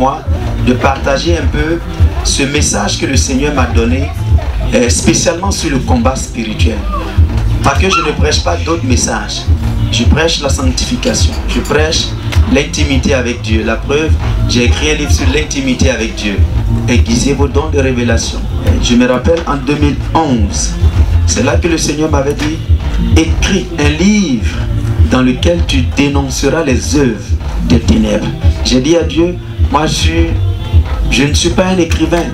moi de partager un peu ce message que le Seigneur m'a donné, spécialement sur le combat spirituel. Parce que je ne prêche pas d'autres messages. Je prêche la sanctification. Je prêche l'intimité avec Dieu. La preuve, j'ai écrit un livre sur l'intimité avec Dieu. Aiguisez vos dons de révélation. Et je me rappelle en 2011, c'est là que le Seigneur m'avait dit, écris un livre dans lequel tu dénonceras les œuvres des ténèbres. J'ai dit à Dieu, moi je ne suis pas un écrivain.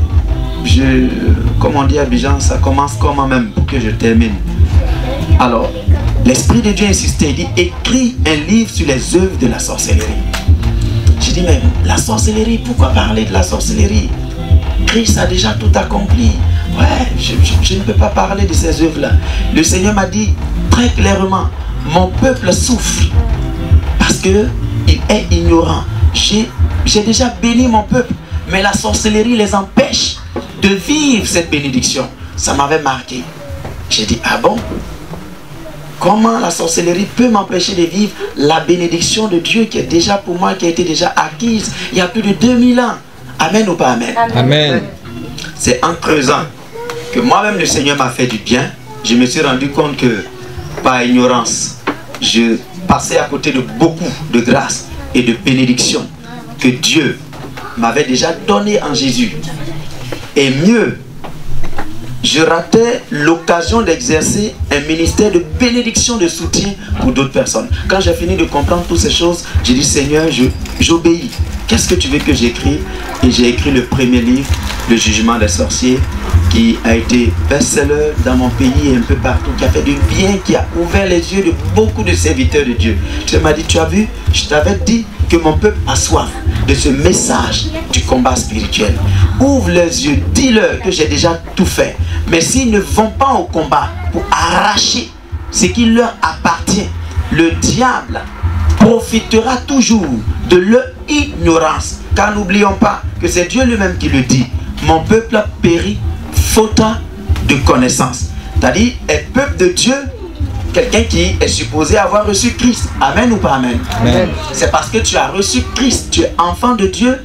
Comme on dit à Abidjan, ça commence comment même pour que je termine. Alors, l'Esprit de Dieu insistait, il dit, écris un livre sur les œuvres de la sorcellerie. J'ai dit, mais la sorcellerie, pourquoi parler de la sorcellerie? Christ a déjà tout accompli. Ouais, je ne peux pas parler de ces œuvres-là. Le Seigneur m'a dit très clairement, mon peuple souffre parce qu'il est ignorant. J'ai déjà béni mon peuple, mais la sorcellerie les empêche de vivre cette bénédiction. Ça m'avait marqué. J'ai dit, ah bon? Comment la sorcellerie peut m'empêcher de vivre la bénédiction de Dieu qui est déjà pour moi, qui a été déjà acquise il y a plus de 2000 ans? Amen ou pas amen? Amen. C'est en creusant que moi-même le Seigneur m'a fait du bien. Je me suis rendu compte que par ignorance, je passais à côté de beaucoup de grâces et de bénédictions que Dieu m'avait déjà données en Jésus. Et mieux, je ratais l'occasion d'exercer un ministère de bénédiction, de soutien pour d'autres personnes. Quand j'ai fini de comprendre toutes ces choses, j'ai dit, Seigneur, j'obéis. Qu'est-ce que tu veux que j'écrive? Et j'ai écrit le premier livre, Le Jugement des Sorciers, qui a été best-seller dans mon pays et un peu partout, qui a fait du bien, qui a ouvert les yeux de beaucoup de serviteurs de Dieu. Je m'as dit, tu as vu, je t'avais dit que mon peuple a soif de ce message du combat spirituel. Ouvre les yeux, dis-leur que j'ai déjà tout fait. Mais s'ils ne vont pas au combat pour arracher ce qui leur appartient, le diable profitera toujours de leur ignorance. Car n'oublions pas que c'est Dieu lui-même qui le dit. Mon peuple a péri faute de connaissance. C'est-à-dire, un peuple de Dieu, quelqu'un qui est supposé avoir reçu Christ. Amen ou pas amen? Amen. C'est parce que tu as reçu Christ, tu es enfant de Dieu,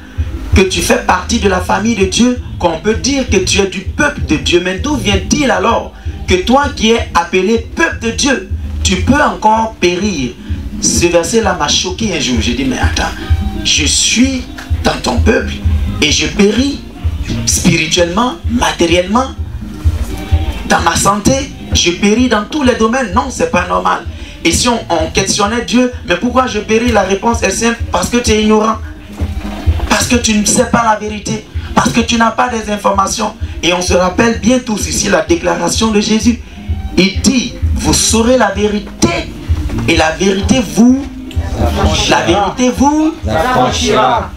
que tu fais partie de la famille de Dieu, qu'on peut dire que tu es du peuple de Dieu. Mais d'où vient-il alors que toi qui es appelé peuple de Dieu, tu peux encore périr? Ce verset-là m'a choqué un jour. J'ai dit, mais attends, je suis dans ton peuple et je péris spirituellement, matériellement, dans ma santé, je péris dans tous les domaines. Non, c'est pas normal. Et si on questionnait Dieu, mais pourquoi je péris? La réponse est simple, parce que tu es ignorant. Parce que tu ne sais pas la vérité. Parce que tu n'as pas des informations. Et on se rappelle bien tous ici la déclaration de Jésus. Il dit, vous saurez la vérité et la vérité vous affranchira.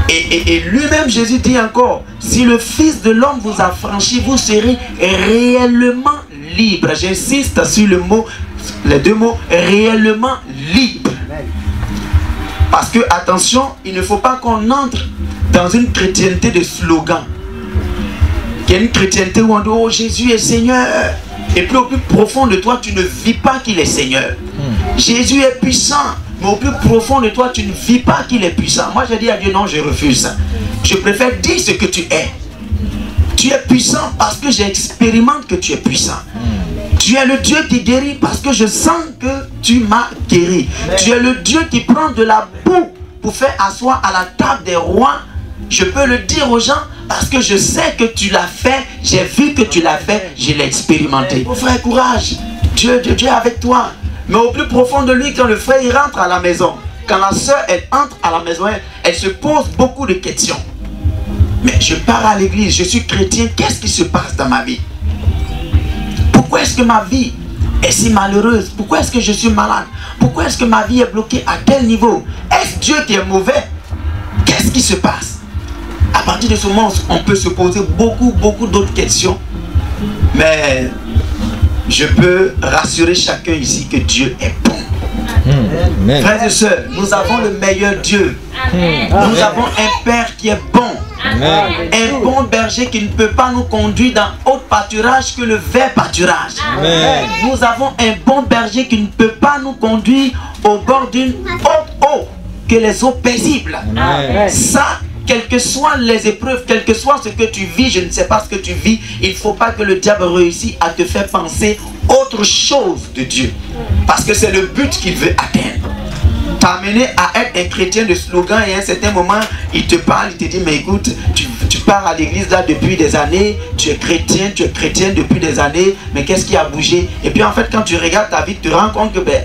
Et lui-même Jésus dit encore, si le Fils de l'homme vous affranchit, vous serez réellement libre. J'insiste sur le mot, les deux mots, réellement libre. Parce que, attention, il ne faut pas qu'on entre dans une chrétienté de slogan. Il y a une chrétienté où on dit, oh Jésus est Seigneur. Et puis au plus profond de toi, tu ne vis pas qu'il est Seigneur. Jésus est puissant, mais au plus profond de toi, tu ne vis pas qu'il est puissant. Moi, j'ai dit à Dieu, non, je refuse ça. Je préfère dire ce que tu es. Tu es puissant parce que j'expérimente que tu es puissant. Tu es le Dieu qui guérit parce que je sens que tu m'as guéri. Tu es le Dieu qui prend de la boue pour faire asseoir à la table des rois. Je peux le dire aux gens parce que je sais que tu l'as fait. J'ai vu que tu l'as fait. Je l'ai expérimenté. Mon frère, courage. Dieu est avec toi. Mais au plus profond de lui, quand le frère il rentre à la maison, quand la soeur elle entre à la maison, elle se pose beaucoup de questions. Mais je pars à l'église, je suis chrétien, qu'est-ce qui se passe dans ma vie? Pourquoi est-ce que ma vie est si malheureuse? Pourquoi est-ce que je suis malade? Pourquoi est-ce que ma vie est bloquée? À quel niveau? Est-ce Dieu qui est mauvais? Qu'est-ce qui se passe? À partir de ce moment, on peut se poser beaucoup d'autres questions. Mais je peux rassurer chacun ici que Dieu est bon. Frères et sœurs, nous avons le meilleur Dieu. Nous avons un Père qui est bon. Un bon berger qui ne peut pas nous conduire dans autre pâturage que le vert pâturage. Nous avons un bon berger qui ne peut pas nous conduire au bord d'une haute eau que les eaux paisibles. Ça, quelles que soient les épreuves, quel que soit ce que tu vis, je ne sais pas ce que tu vis, il ne faut pas que le diable réussisse à te faire penser autre chose de Dieu. Parce que c'est le but qu'il veut atteindre. T'amener à être un chrétien de slogan et à un certain moment, il te parle, il te dit, mais écoute, tu pars à l'église là depuis des années, tu es chrétienne depuis des années, mais qu'est-ce qui a bougé? Et puis en fait, quand tu regardes ta vie, tu te rends compte que ben,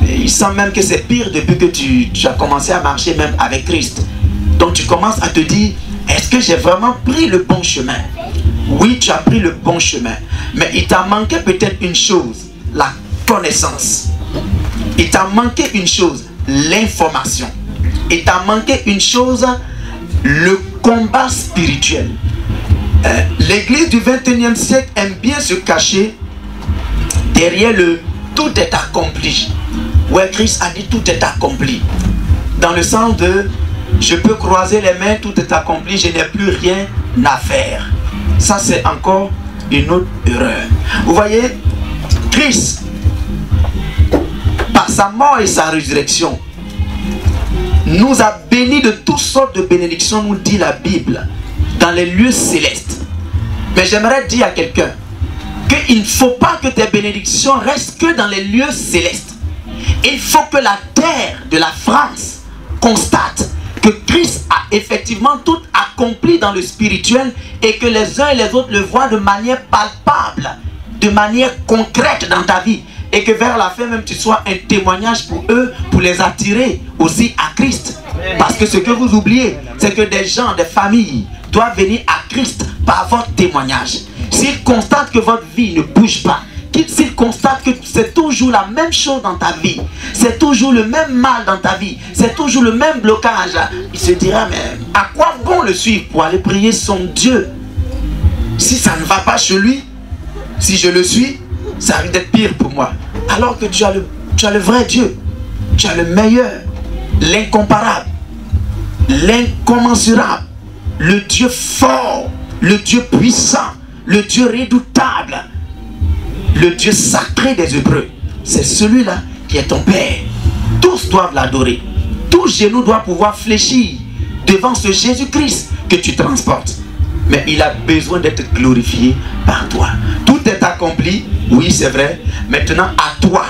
il semble même que c'est pire depuis que tu as commencé à marcher même avec Christ. Donc tu commences à te dire, est-ce que j'ai vraiment pris le bon chemin? Oui, tu as pris le bon chemin, mais il t'a manqué peut-être une chose, la connaissance. Il t'a manqué une chose, l'information. Il t'a manqué une chose, le combat spirituel. L'église du 21e siècle aime bien se cacher derrière le tout est accompli. Ouais, Christ a dit tout est accompli. Dans le sens de je peux croiser les mains, tout est accompli, je n'ai plus rien à faire. Ça, c'est encore une autre erreur. Vous voyez, Christ, par sa mort et sa résurrection, nous a bénis de toutes sortes de bénédictions, nous dit la Bible, dans les lieux célestes. Mais j'aimerais dire à quelqu'un qu'il ne faut pas que tes bénédictions restent que dans les lieux célestes. Il faut que la terre de la France constate que Christ a effectivement tout accompli dans le spirituel et que les uns et les autres le voient de manière palpable, de manière concrète dans ta vie. Et que vers la fin même tu sois un témoignage pour eux, pour les attirer aussi à Christ. Parce que ce que vous oubliez, c'est que des gens, des familles doivent venir à Christ par votre témoignage. S'ils constatent que votre vie ne bouge pas, s'ils constatent que c'est toujours la même chose dans ta vie, c'est toujours le même mal dans ta vie, c'est toujours le même blocage, il se dira, mais à quoi bon le suivre pour aller prier son Dieu? Si ça ne va pas chez lui, si je le suis, ça risque d'être pire pour moi. Alors que tu as le vrai Dieu, tu as le meilleur, l'incomparable, l'incommensurable, le Dieu fort, le Dieu puissant, le Dieu redoutable, le Dieu sacré des Hébreux. C'est celui-là qui est ton Père. Tous doivent l'adorer. Tout genou doit pouvoir fléchir devant ce Jésus-Christ que tu transportes. Mais il a besoin d'être glorifié par toi. Tout est accompli, oui c'est vrai. Maintenant à toi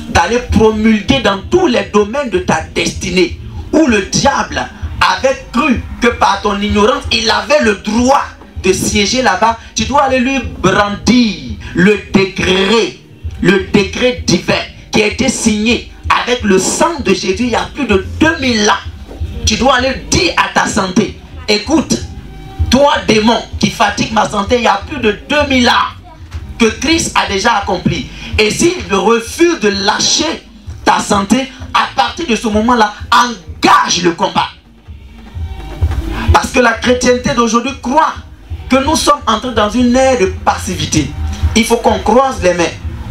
d'aller promulguer dans tous les domaines de ta destinée où le diable avait cru que par ton ignorance il avait le droit de siéger là-bas. Tu dois aller lui brandir le décret divin qui a été signé avec le sang de Jésus il y a plus de 2000 ans. Tu dois aller dire à ta santé, écoute, toi démon qui fatigue ma santé il y a plus de 2000 ans que Christ a déjà accompli. Et s'il refuse de lâcher ta santé, à partir de ce moment-là, engage le combat. Parce que la chrétienté d'aujourd'hui croit que nous sommes entrés dans une ère de passivité. Il faut qu'on croise les mains.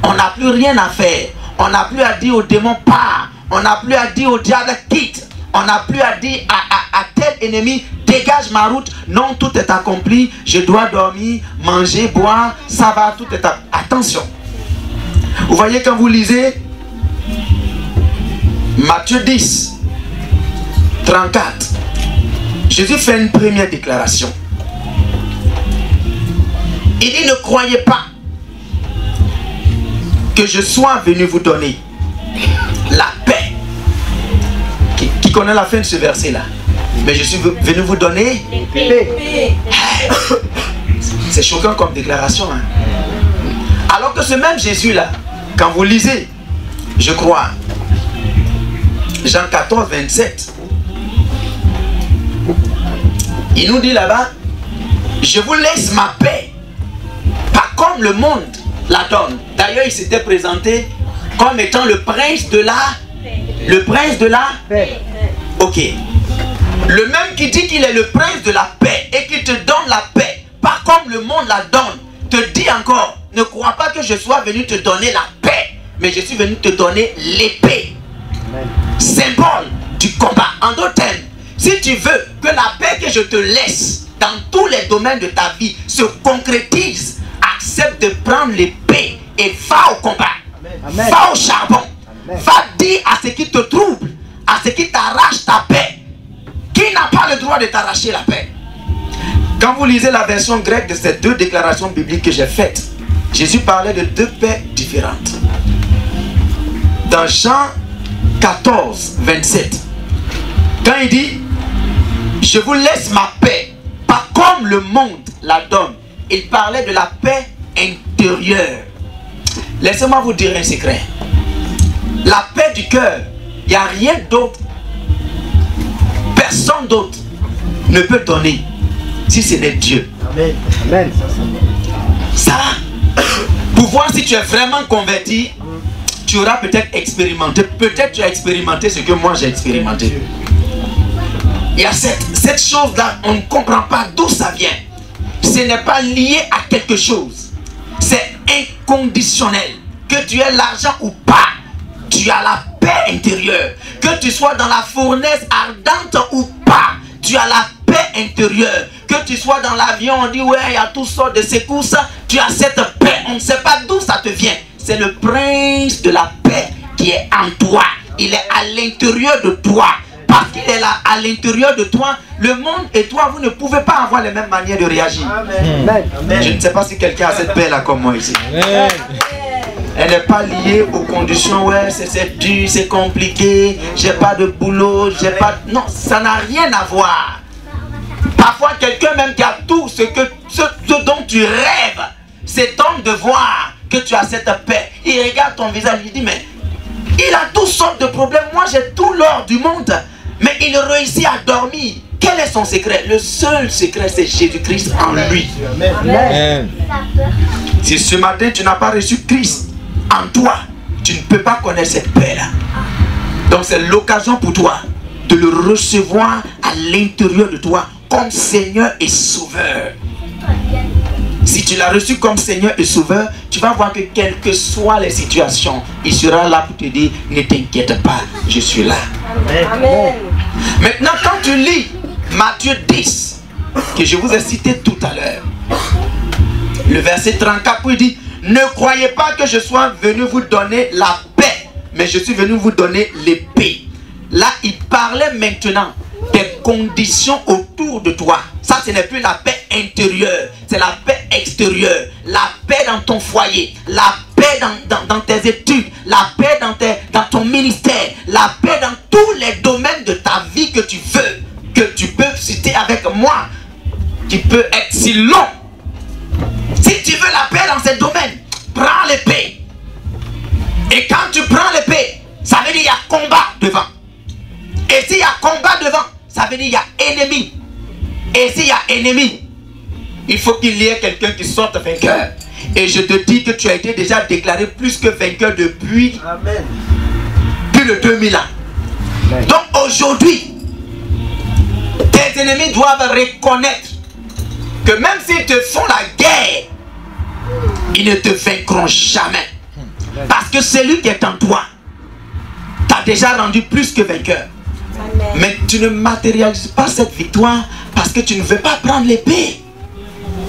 On n'a plus rien à faire. On n'a plus à dire au démon pars. On n'a plus à dire au diable quitte. On n'a plus à dire à tel ennemi dégage ma route. Non, tout est accompli. Je dois dormir, manger, boire. Ça va, tout est accompli. Attention. Vous voyez quand vous lisez Matthieu 10, 34. Jésus fait une première déclaration. Il dit, ne croyez pas que je sois venu vous donner la paix. Qui connaît la fin de ce verset là? Mais je suis venu vous donner paix. C'est choquant comme déclaration, hein? Alors que ce même Jésus là, quand vous lisez, je crois, Jean 14, 27, il nous dit là-bas, je vous laisse ma paix, pas comme le monde la donne. D'ailleurs, il s'était présenté comme étant le prince de la paix. Le prince de la paix. Ok. Le même qui dit qu'il est le prince de la paix et qui te donne la paix, pas comme le monde la donne, te dit encore, ne crois pas que je sois venu te donner la paix, mais je suis venu te donner l'épée. Symbole du combat. En d'autres termes, si tu veux que la paix que je te laisse dans tous les domaines de ta vie se concrétise, accepte de prendre l'épée et va au combat. Amen. Va au charbon. Amen. Va dire à ce qui te trouble, à ce qui t'arrache ta paix, qu'il il n'a pas le droit de t'arracher la paix. Quand vous lisez la version grecque de ces deux déclarations bibliques que j'ai faites, Jésus parlait de deux paix différentes. Dans Jean 14, 27, quand il dit « Je vous laisse ma paix, pas comme le monde la donne », il parlait de la paix intérieure. Laissez-moi vous dire un secret. La paix du cœur, il n'y a rien d'autre, personne d'autre ne peut donner si ce n'est Dieu. Amen. Amen. Ça, pour voir si tu es vraiment converti, tu auras peut-être expérimenté. Peut-être tu as expérimenté ce que moi j'ai expérimenté. Il y a cette chose-là, on ne comprend pas d'où ça vient. Ce n'est pas lié à quelque chose. C'est inconditionnel. Que tu aies l'argent ou pas, tu as la paix intérieure. Que tu sois dans la fournaise ardente ou pas, tu as la paix intérieure. Que tu sois dans l'avion, on dit ouais, il y a toutes sortes de secousses, tu as cette paix. On ne sait pas d'où ça te vient. C'est le prince de la paix qui est en toi. Il est à l'intérieur de toi. Parce qu'il est là à l'intérieur de toi, le monde et toi, vous ne pouvez pas avoir les mêmes manières de réagir. Amen. Amen. Je ne sais pas si quelqu'un a cette paix-là comme moi ici. Amen. Elle n'est pas liée aux conditions, ouais, c'est dur, c'est compliqué, j'ai pas de boulot, j'ai pas... Non, ça n'a rien à voir. Parfois, quelqu'un même qui a tout ce dont tu rêves, s'étonne de voir que tu as cette paix. Il regarde ton visage, il dit, mais il a toutes sortes de problèmes. Moi, j'ai tout l'or du monde, mais il réussit à dormir. Quel est son secret? Le seul secret, c'est Jésus-Christ en lui. Amen. Amen. Si ce matin, tu n'as pas reçu Christ en toi, tu ne peux pas connaître cette paix-là. Donc, c'est l'occasion pour toi de le recevoir à l'intérieur de toi comme Seigneur et Sauveur. Si tu l'as reçu comme Seigneur et Sauveur, tu vas voir que quelles que soient les situations, il sera là pour te dire, ne t'inquiète pas, je suis là. Amen. Maintenant, quand tu lis Matthieu 10, que je vous ai cité tout à l'heure, le verset 34, où il dit, ne croyez pas que je sois venu vous donner la paix, mais je suis venu vous donner l'épée. Là, il parlait maintenant des conditions autour de toi. Ça, ce n'est plus la paix intérieure, c'est la paix extérieure. La paix dans ton foyer, la paix dans tes études, la paix dans ton ministère, la paix dans tous les domaines de ta vie que tu veux, que tu peux citer avec moi, qui peut être si long. Si tu veux la paix dans ces domaines, prends l'épée. Et quand tu prends l'épée, ça veut dire qu'il y a combat devant. Et s'il y a combat devant, ça veut dire qu'il y a ennemi. Et s'il y a ennemi, il faut qu'il y ait quelqu'un qui sorte vainqueur. Et je te dis que tu as été déjà déclaré plus que vainqueur depuis plus de 2000 ans. Amen. Donc aujourd'hui, tes ennemis doivent reconnaître que même s'ils te font la guerre, ils ne te vaincront jamais. Parce que celui qui est en toi t'a déjà rendu plus que vainqueur. Amen. Mais tu ne matérialises pas cette victoire parce que tu ne veux pas prendre l'épée.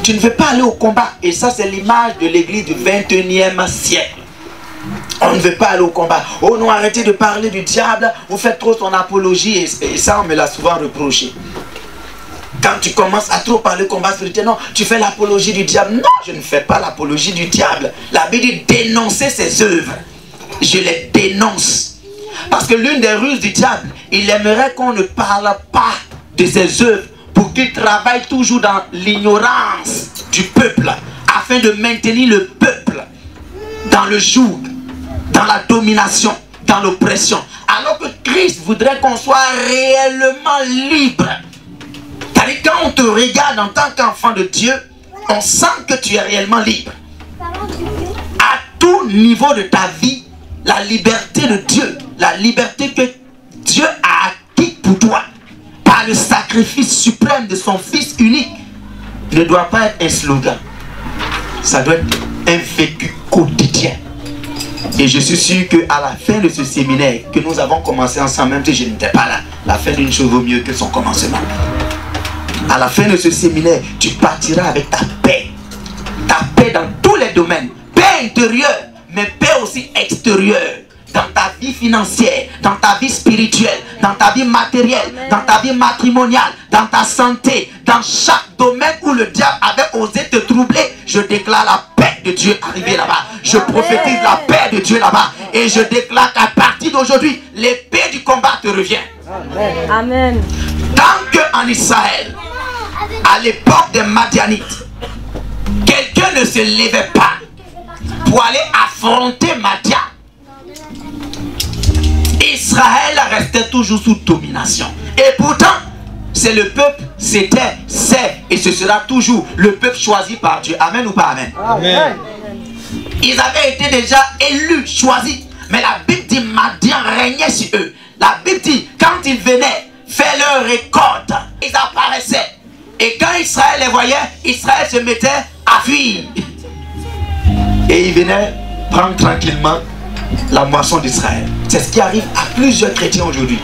Tu ne veux pas aller au combat. Et ça, c'est l'image de l'église du 21e siècle. On ne veut pas aller au combat. Oh non, arrêtez de parler du diable. Vous faites trop son apologie. Et ça, on me l'a souvent reproché. Quand tu commences à trop parler combat spirituel, non, tu fais l'apologie du diable. Non, je ne fais pas l'apologie du diable. La Bible dit dénoncer ses œuvres. Je les dénonce. Parce que l'une des ruses du diable, il aimerait qu'on ne parle pas de ses œuvres pour qu'il travaille toujours dans l'ignorance du peuple, afin de maintenir le peuple dans le joug, dans la domination, dans l'oppression. Alors que Christ voudrait qu'on soit réellement libre. C'est-à-dire quand on te regarde en tant qu'enfant de Dieu, on sent que tu es réellement libre. À tout niveau de ta vie, la liberté de Dieu, la liberté que Dieu a acquis pour toi, par le sacrifice suprême de son Fils unique, ne doit pas être un slogan. Ça doit être un vécu quotidien. Et je suis sûr qu'à la fin de ce séminaire que nous avons commencé ensemble, même si je n'étais pas là, la fin d'une chose vaut mieux que son commencement. À la fin de ce séminaire, tu partiras avec ta paix. Ta paix dans tous les domaines. Paix intérieure, mais paix aussi extérieure. Dans ta vie financière, dans ta vie spirituelle, dans ta vie matérielle, dans ta vie matrimoniale, dans ta santé, dans chaque domaine où le diable avait osé te troubler, je déclare la paix de Dieu arriver là-bas. Je prophétise la paix de Dieu là-bas. Et je déclare qu'à partir d'aujourd'hui, l'épée du combat te revient. Amen. Tant qu'en Israël, à l'époque des Madianites, quelqu'un ne se levait pas pour aller affronter Madian, Israël restait toujours sous domination. Et pourtant, c'est le peuple, c'était, c'est et ce sera toujours le peuple choisi par Dieu. Amen ou pas amen? Amen. Ils avaient été déjà élus, choisis. Mais la Bible dit Madian régnait sur eux. La Bible dit quand ils venaient faire leur récolte, ils apparaissaient. Et quand Israël les voyait, Israël se mettait à fuir. Et ils venaient prendre tranquillement la moisson d'Israël. C'est ce qui arrive à plusieurs chrétiens aujourd'hui.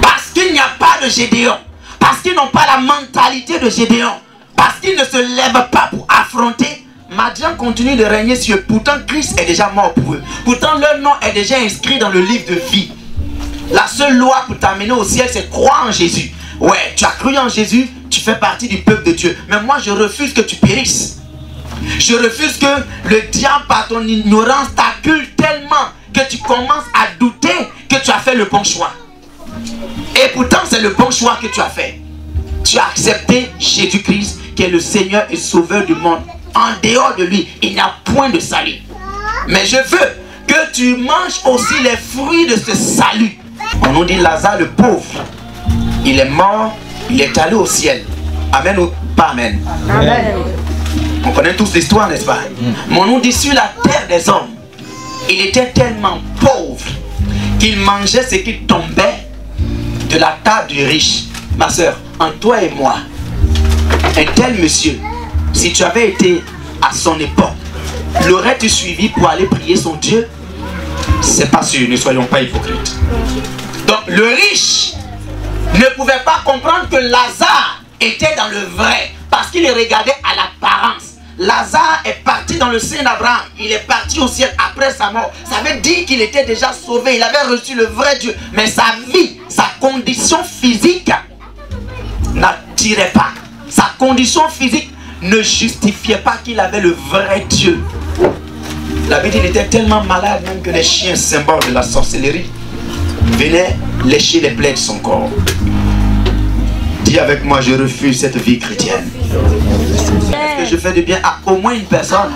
Parce qu'il n'y a pas de Gédéon, parce qu'ils n'ont pas la mentalité de Gédéon, parce qu'ils ne se lèvent pas pour affronter, Madian continue de régner sur eux. Pourtant Christ est déjà mort pour eux. Pourtant leur nom est déjà inscrit dans le livre de vie. La seule loi pour t'amener au ciel, c'est croire en Jésus. Ouais, tu as cru en Jésus, tu fais partie du peuple de Dieu. Mais moi je refuse que tu périsses. Je refuse que le diable par ton ignorance t'accule tellement que tu commences à douter que tu as fait le bon choix. Et pourtant c'est le bon choix que tu as fait. Tu as accepté Jésus-Christ qui est le Seigneur et Sauveur du monde. En dehors de lui, il n'y a point de salut. Mais je veux que tu manges aussi les fruits de ce salut. On nous dit Lazare le pauvre, il est mort, il est allé au ciel. Amen ou pas amen? Amen. On connaît tous l'histoire, n'est-ce pas? Mais on nous dit sur la terre des hommes, il était tellement pauvre qu'il mangeait ce qui tombait de la table du riche. Ma soeur, entre toi et moi, un tel monsieur, si tu avais été à son époque, l'aurais-tu suivi pour aller prier son Dieu? C'est pas sûr, ne soyons pas hypocrites. Donc le riche ne pouvait pas comprendre que Lazare était dans le vrai, parce qu'il regardait à l'apparence. Lazare est parti dans le sein d'Abraham, il est parti au ciel après sa mort. Ça veut dire qu'il était déjà sauvé, il avait reçu le vrai Dieu. Mais sa vie, sa condition physique n'attirait pas. Sa condition physique ne justifiait pas qu'il avait le vrai Dieu. La Bible, il était tellement malade même que les chiens, symboles de la sorcellerie, venaient lécher les plaies de son corps. Dis avec moi, je refuse cette vie chrétienne. Est-ce que je fais du bien à au moins une personne?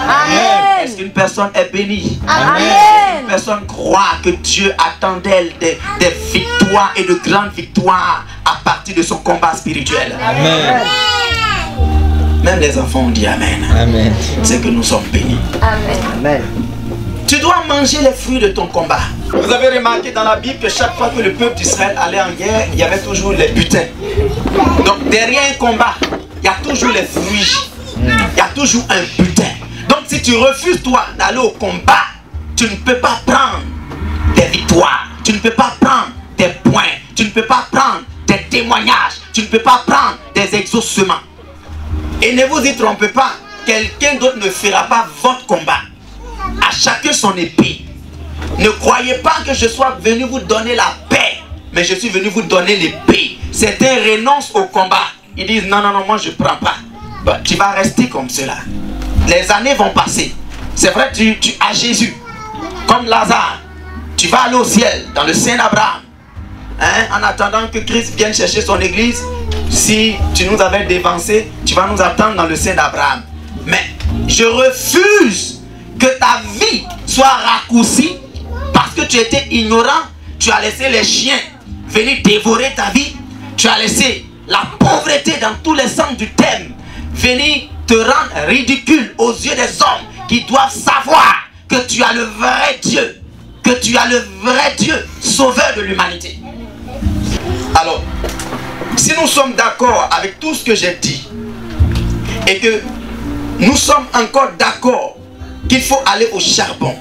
Est-ce qu'une personne est bénie? Est-ce qu'une personne croit que Dieu attend d'elle des victoires et de grandes victoires à partir de son combat spirituel? Amen. Même les enfants ont dit Amen. Amen. C'est que nous sommes bénis. Amen. Tu dois manger les fruits de ton combat. Vous avez remarqué dans la Bible que chaque fois que le peuple d'Israël allait en guerre, il y avait toujours les butins. Donc derrière un combat, il y a toujours les fruits. Il y a toujours un butin. Donc si tu refuses toi d'aller au combat, tu ne peux pas prendre des victoires. Tu ne peux pas prendre des points. Tu ne peux pas prendre des témoignages. Tu ne peux pas prendre des exaucements. Et ne vous y trompez pas, quelqu'un d'autre ne fera pas votre combat. À chacun son épée. Ne croyez pas que je sois venu vous donner la paix, mais je suis venu vous donner l'épée. Certains renoncent au combat. Ils disent non, non, non, moi je ne prends pas. Bah, tu vas rester comme cela. Les années vont passer. C'est vrai, tu as Jésus. Comme Lazare, tu vas aller au ciel, dans le sein d'Abraham. Hein? En attendant que Christ vienne chercher son église, si tu nous avais dévancé, tu vas nous attendre dans le sein d'Abraham. Mais je refuse que ta vie soit raccourcie parce que tu étais ignorant. Tu as laissé les chiens venir dévorer ta vie. Tu as laissé la pauvreté dans tous les sens du thème venir te rendre ridicule aux yeux des hommes qui doivent savoir que tu as le vrai Dieu, que tu as le vrai Dieu, sauveur de l'humanité. Alors, si nous sommes d'accord avec tout ce que j'ai dit et que nous sommes encore d'accord qu'il faut aller au charbon,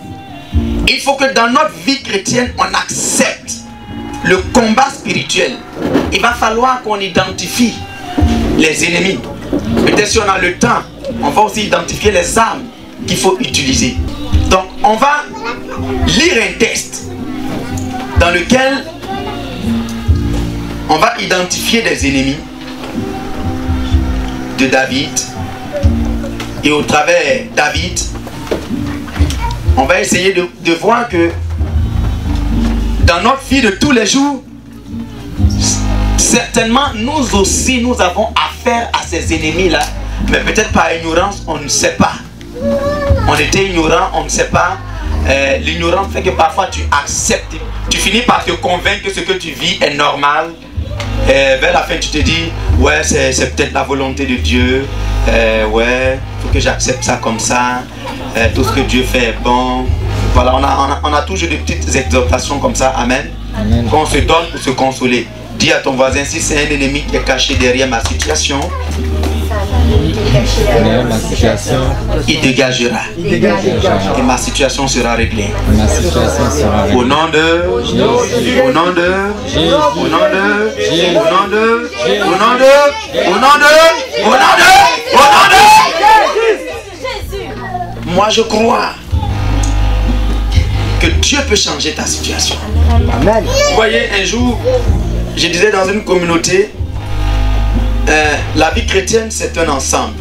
il faut que dans notre vie chrétienne, on accepte le combat spirituel. Il va falloir qu'on identifie les ennemis. Peut-être si on a le temps, on va aussi identifier les armes qu'il faut utiliser. Donc, on va lire un texte dans lequel on va identifier des ennemis de David. Et au travers David, on va essayer de voir que dans notre vie de tous les jours, certainement nous aussi nous avons affaire à ces ennemis-là, mais peut-être par ignorance, on ne sait pas. On était ignorant, on ne sait pas. L'ignorance fait que parfois tu acceptes, tu finis par te convaincre que ce que tu vis est normal. Vers la fin tu te dis, ouais c'est peut-être la volonté de Dieu, ouais, il faut que j'accepte ça comme ça, tout ce que Dieu fait est bon. Voilà, on a toujours des petites exhortations comme ça, amen, qu'on se donne pour se consoler. Dis à ton voisin, si c'est un ennemi qui est caché derrière ma situation, il dégagera. Et ma situation sera réglée. Au nom de, au nom de, au nom de, au nom de, au nom de, au nom de, au nom de, au nom de. Moi je crois que Dieu peut changer ta situation. Amen. Vous voyez, un jour, je disais dans une communauté, la vie chrétienne c'est un ensemble.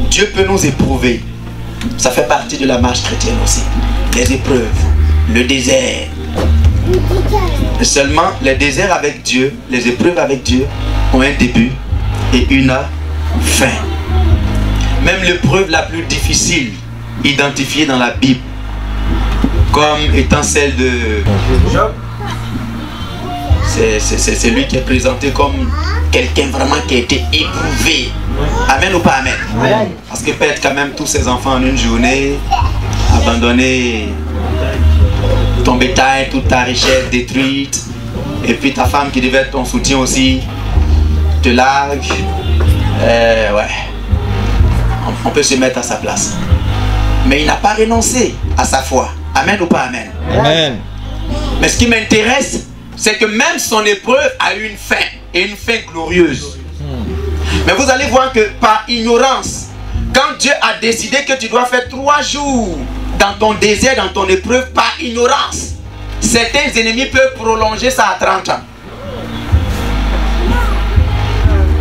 Dieu peut nous éprouver. Ça fait partie de la marche chrétienne aussi. Les épreuves, le désert. Seulement les déserts avec Dieu, les épreuves avec Dieu ont un début et une fin. Même l'épreuve la plus difficile identifiée dans la Bible comme étant celle de Job, c'est lui qui est présenté comme quelqu'un vraiment qui a été éprouvé. Amen ou pas amen? Amen. Parce que perdre quand même tous ses enfants en une journée, abandonner ton bétail, toute ta richesse détruite, et puis ta femme qui devait être ton soutien aussi, te largue, ouais, on peut se mettre à sa place. Mais il n'a pas renoncé à sa foi. Amen ou pas amen? Amen. Mais ce qui m'intéresse, c'est que même son épreuve a eu une fin, et une fin glorieuse. Mais vous allez voir que par ignorance, quand Dieu a décidé que tu dois faire 3 jours dans ton désert, dans ton épreuve, par ignorance, certains ennemis peuvent prolonger ça à 30 ans.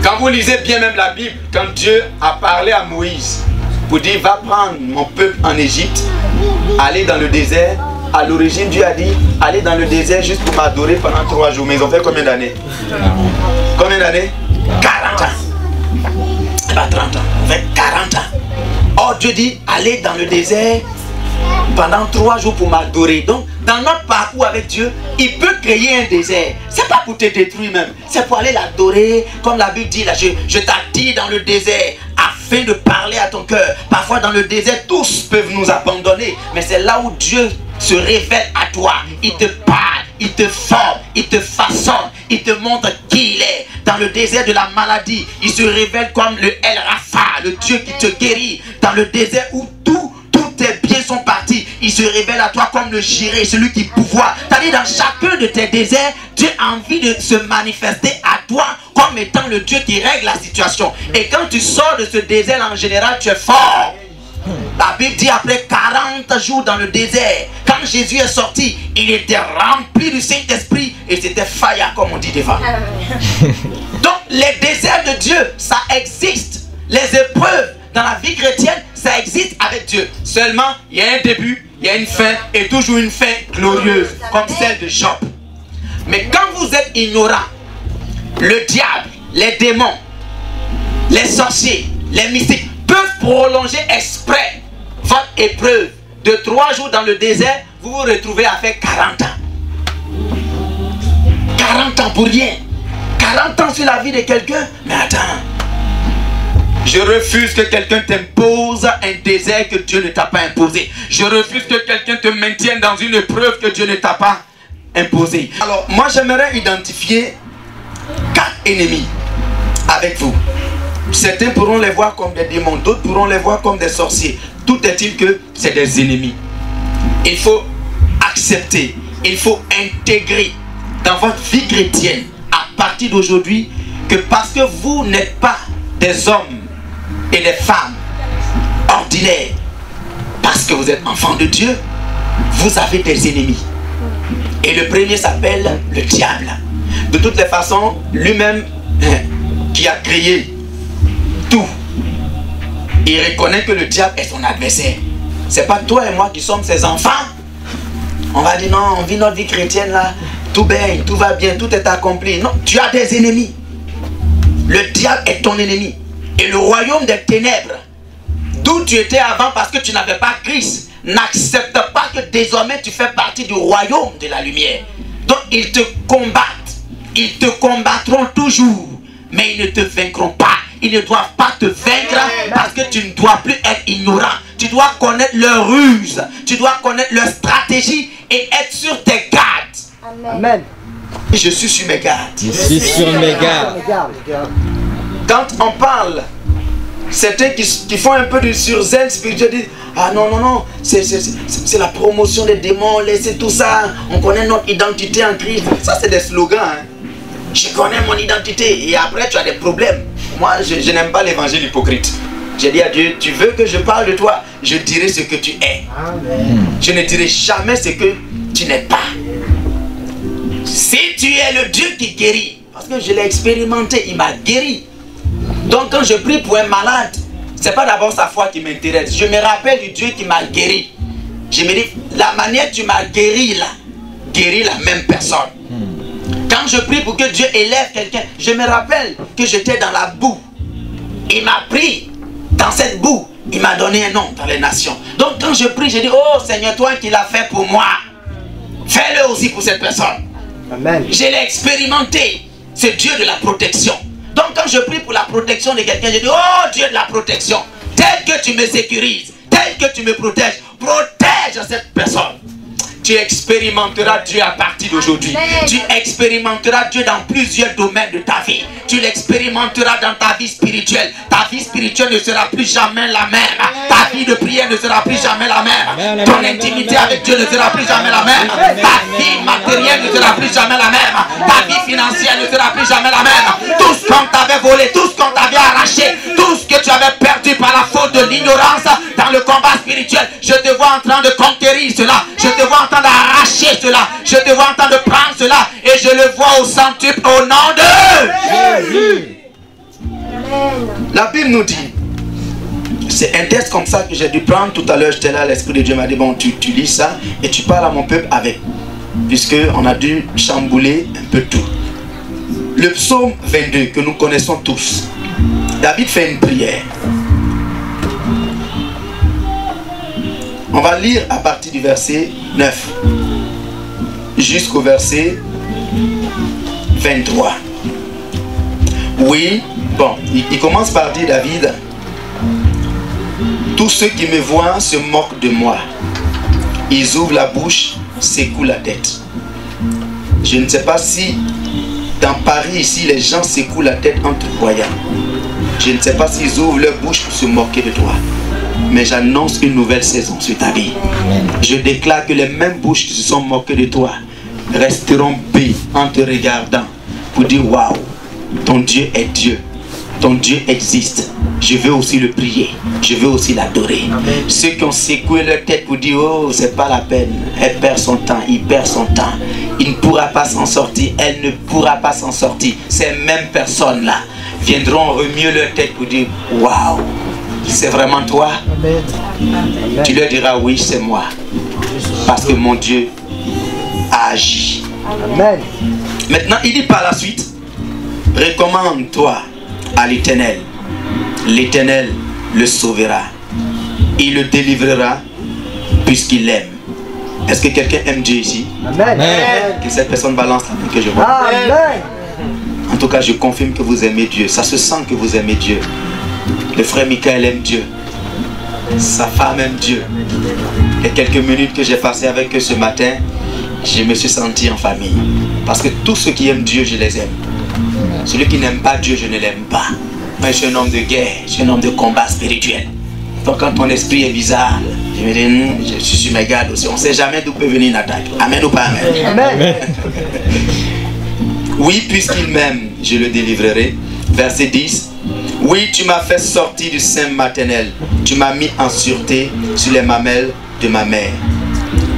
Quand vous lisez bien même la Bible, quand Dieu a parlé à Moïse pour dire va prendre mon peuple en Égypte, aller dans le désert. À l'origine, Dieu a dit allez dans le désert juste pour m'adorer pendant 3 jours. Mais ils ont fait combien d'années? Combien d'années? 40 ans. Pas 30 ans, on fait 40 ans. Or Dieu dit allez dans le désert pendant 3 jours pour m'adorer. Donc dans notre parcours avec Dieu, il peut créer un désert. C'est pas pour te détruire même, c'est pour aller l'adorer. Comme la Bible dit là, je t'attire dans le désert afin de parler à ton cœur. Parfois dans le désert, tous peuvent nous abandonner, mais c'est là où Dieu se révèle à toi. Il te parle, il te forme, il te façonne, il te montre qui il est. Dans le désert de la maladie, il se révèle comme le El Rapha, le Dieu qui te guérit. Dans le désert où tous tes biens sont partis, il se révèle à toi comme le Jireh, celui qui pouvoir. C'est-à-dire dans chacun de tes déserts, Dieu a envie de se manifester à toi comme étant le Dieu qui règle la situation. Et quand tu sors de ce désert, en général, tu es fort. La Bible dit après 40 jours dans le désert, quand Jésus est sorti, il était rempli du Saint-Esprit et c'était fire comme on dit devant. Donc les déserts de Dieu, ça existe. Les épreuves dans la vie chrétienne, ça existe avec Dieu. Seulement, il y a un début, il y a une fin et toujours une fin glorieuse comme celle de Job. Mais quand vous êtes ignorant, le diable, les démons, les sorciers, les mystiques peuvent prolonger exprès votre épreuve de 3 jours dans le désert. Vous vous retrouvez à faire 40 ans. 40 ans pour rien. 40 ans sur la vie de quelqu'un. Mais attends, je refuse que quelqu'un t'impose un désert que Dieu ne t'a pas imposé. Je refuse que quelqu'un te maintienne dans une épreuve que Dieu ne t'a pas imposée. Alors moi j'aimerais identifier 4 ennemis avec vous. Certains pourront les voir comme des démons, d'autres pourront les voir comme des sorciers. Tout est-il que c'est des ennemis. Il faut accepter, il faut intégrer dans votre vie chrétienne à partir d'aujourd'hui que parce que vous n'êtes pas des hommes et des femmes ordinaires, parce que vous êtes enfants de Dieu, vous avez des ennemis. Et le premier s'appelle le diable. De toutes les façons, lui-même qui a créé tout, il reconnaît que le diable est son adversaire. C'est pas toi et moi qui sommes ses enfants. On va dire non, on vit notre vie chrétienne là, tout baigne, tout va bien, tout est accompli. Non, tu as des ennemis. Le diable est ton ennemi. Et le royaume des ténèbres, d'où tu étais avant parce que tu n'avais pas Christ, n'accepte pas que désormais tu fais partie du royaume de la lumière. Donc ils te combattent. Ils te combattront toujours. Mais ils ne te vaincront pas. Ils ne doivent pas te vaincre parce que tu ne dois plus être ignorant. Tu dois connaître leurs ruses. Tu dois connaître leur stratégie et être sur tes gardes. Amen. Je suis sur mes gardes. Je suis sur mes gardes. Quand on parle, certains qui font un peu de surzèle spirituel disent ah non, non, non, c'est la promotion des démons, laissez tout ça. On connaît notre identité en Christ. Ça, c'est des slogans. Hein. Je connais mon identité et après tu as des problèmes. Moi, je n'aime pas l'évangile hypocrite. J'ai dit à Dieu, tu veux que je parle de toi, je dirai ce que tu es. Amen. Je ne dirai jamais ce que tu n'es pas. Si tu es le Dieu qui guérit, parce que je l'ai expérimenté, il m'a guéri. Donc quand je prie pour un malade, ce n'est pas d'abord sa foi qui m'intéresse. Je me rappelle du Dieu qui m'a guéri. Je me dis, la manière dont tu m'as guéri là, guérit la même personne. Quand je prie pour que Dieu élève quelqu'un, je me rappelle que j'étais dans la boue. Il m'a pris dans cette boue. Il m'a donné un nom dans les nations. Donc quand je prie, je dis, oh Seigneur, toi qui l'as fait pour moi, fais-le aussi pour cette personne. Amen. Je l'ai expérimenté. C'est Dieu de la protection. Donc quand je prie pour la protection de quelqu'un, je dis, oh Dieu de la protection, tel que tu me sécurises, tel que tu me protèges, protège cette personne. Tu expérimenteras Dieu à partir d'aujourd'hui. Tu expérimenteras Dieu dans plusieurs domaines de ta vie. Tu l'expérimenteras dans ta vie spirituelle. Ta vie spirituelle ne sera plus jamais la même. Ta vie de prière ne sera plus jamais la même. Ton intimité avec Dieu ne sera plus jamais la même. Ta vie matérielle ne sera plus jamais la même. Ta vie financière ne sera plus jamais la même. Tout ce qu'on t'avait volé, tout ce qu'on t'avait arraché, tout ce que tu avais perdu par la faute de l'ignorance dans le combat spirituel, je te vois en train de conquérir cela. Je te vois en train d'arracher cela. Je te vois en train de prendre cela. Et je le vois au centuple au nom de Jésus. La Bible nous dit, c'est un texte comme ça que j'ai dû prendre tout à l'heure. J'étais là, l'Esprit de Dieu m'a dit, bon, tu lis ça et tu parles à mon peuple avec. Puisqu'on a dû chambouler un peu tout. Le psaume 22 que nous connaissons tous. David fait une prière. On va lire à partir du verset 9 jusqu'au verset 23. Oui, bon, il commence par dire, David, tous ceux qui me voient se moquent de moi. Ils ouvrent la bouche, secouent la tête. Je ne sais pas si dans Paris ici les gens secouent la tête en te voyant. Je ne sais pas s'ils ouvrent leur bouche pour se moquer de toi. Mais j'annonce une nouvelle saison sur ta vie. Je déclare que les mêmes bouches qui se sont moquées de toi resteront baies en te regardant pour dire waouh, ton Dieu est Dieu. Ton Dieu existe. Je veux aussi le prier. Je veux aussi l'adorer. Ceux qui ont secoué leur tête pour dire oh, c'est pas la peine. Elle perd son temps. Il perd son temps. Il ne pourra pas s'en sortir. Elle ne pourra pas s'en sortir. Ces mêmes personnes-là viendront remuer leur tête pour dire waouh. C'est vraiment toi? Amen. Tu leur diras oui, c'est moi. Parce que mon Dieu a agi. Amen. Maintenant, il dit par la suite, recommande-toi à l'Éternel. L'Éternel le sauvera. Il le délivrera puisqu'il l'aime. Est-ce que quelqu'un aime Dieu ici? Amen. Que cette personne balance la main que je vois. Amen. En tout cas, je confirme que vous aimez Dieu. Ça se sent que vous aimez Dieu. Le frère Michael aime Dieu. Sa femme aime Dieu. Les quelques minutes que j'ai passées avec eux ce matin, je me suis senti en famille. Parce que tous ceux qui aiment Dieu, je les aime. Celui qui n'aime pas Dieu, je ne l'aime pas. Moi, je suis un homme de guerre, je suis un homme de combat spirituel. Donc quand ton esprit est bizarre, je me dis, je suis sur mes gardes aussi. On ne sait jamais d'où peut venir une attaque. Amen ou pas amen? Amen. Oui, puisqu'il m'aime, je le délivrerai. Verset 10. Oui, tu m'as fait sortir du sein maternel. Tu m'as mis en sûreté sur les mamelles de ma mère.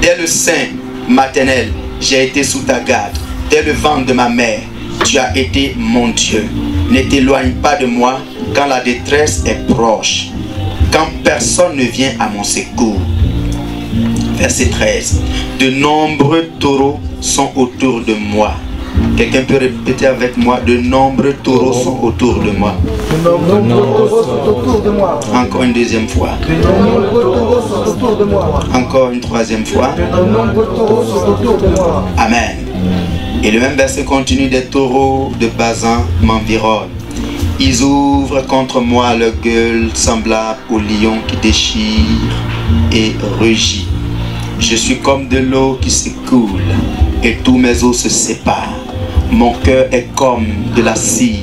Dès le sein maternel, j'ai été sous ta garde. Dès le ventre de ma mère, Tu as été mon Dieu. Ne t'éloigne pas de moi quand la détresse est proche, quand personne ne vient à mon secours. Verset 13. De nombreux taureaux sont autour de moi. Quelqu'un peut répéter avec moi? De nombreux taureaux sont autour de moi. De nombreux taureaux sont autour de moi. Encore une deuxième fois. De nombreux taureaux sont autour de moi. Encore une troisième fois. De nombreux taureaux sont autour de moi. Amen. Et le même verset continue. Des taureaux de Basan m'environnent. Ils ouvrent contre moi leur gueule semblable au lion qui déchire et rugit. Je suis comme de l'eau qui s'écoule et tous mes os se séparent. Mon cœur est comme de la cire.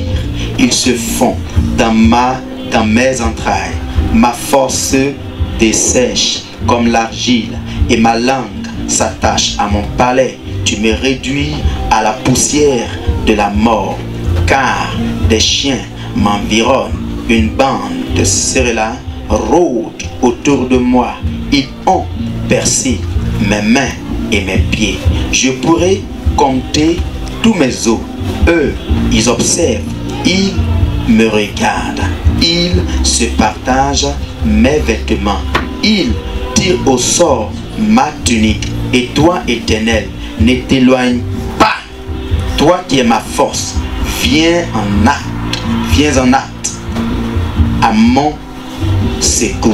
Il se fond dans mes entrailles. Ma force se dessèche comme l'argile et ma langue s'attache à mon palais. Tu me réduis à la poussière de la mort, car des chiens m'environnent. Une bande de céréales rôde autour de moi. Ils ont percé mes mains et mes pieds. Je pourrais compter tous mes os. Eux, ils observent, ils me regardent. Ils se partagent mes vêtements. Ils tirent au sort ma tunique. Et toi, Éternel, ne t'éloigne pas. Toi qui es ma force, viens en acte à mon secours.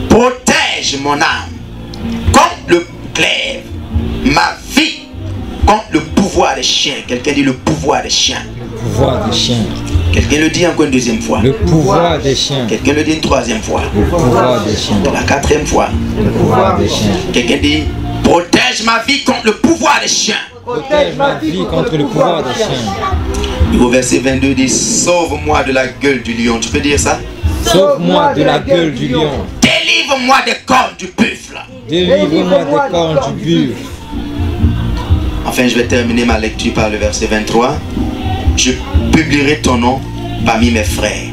Protège mon âme contre le glaive, ma vie contre le pouvoir des chiens. Quelqu'un dit le pouvoir des chiens. Le pouvoir des chiens. Quelqu'un le dit encore une deuxième fois. Le pouvoir des chiens. Quelqu'un le dit une troisième fois. Le pouvoir des chiens. La quatrième fois. Le pouvoir des chiens. Quelqu'un dit protège ma vie contre le pouvoir des chiens. Protège ma vie contre le pouvoir des chiens. Et au verset 22 dit sauve-moi de la gueule du lion. Tu peux dire ça? Sauve-moi de la gueule du lion. Délivre-moi des cornes du buffle. Délivre-moi des cornes du buffle. Enfin, je vais terminer ma lecture par le verset 23. Je publierai ton nom parmi mes frères.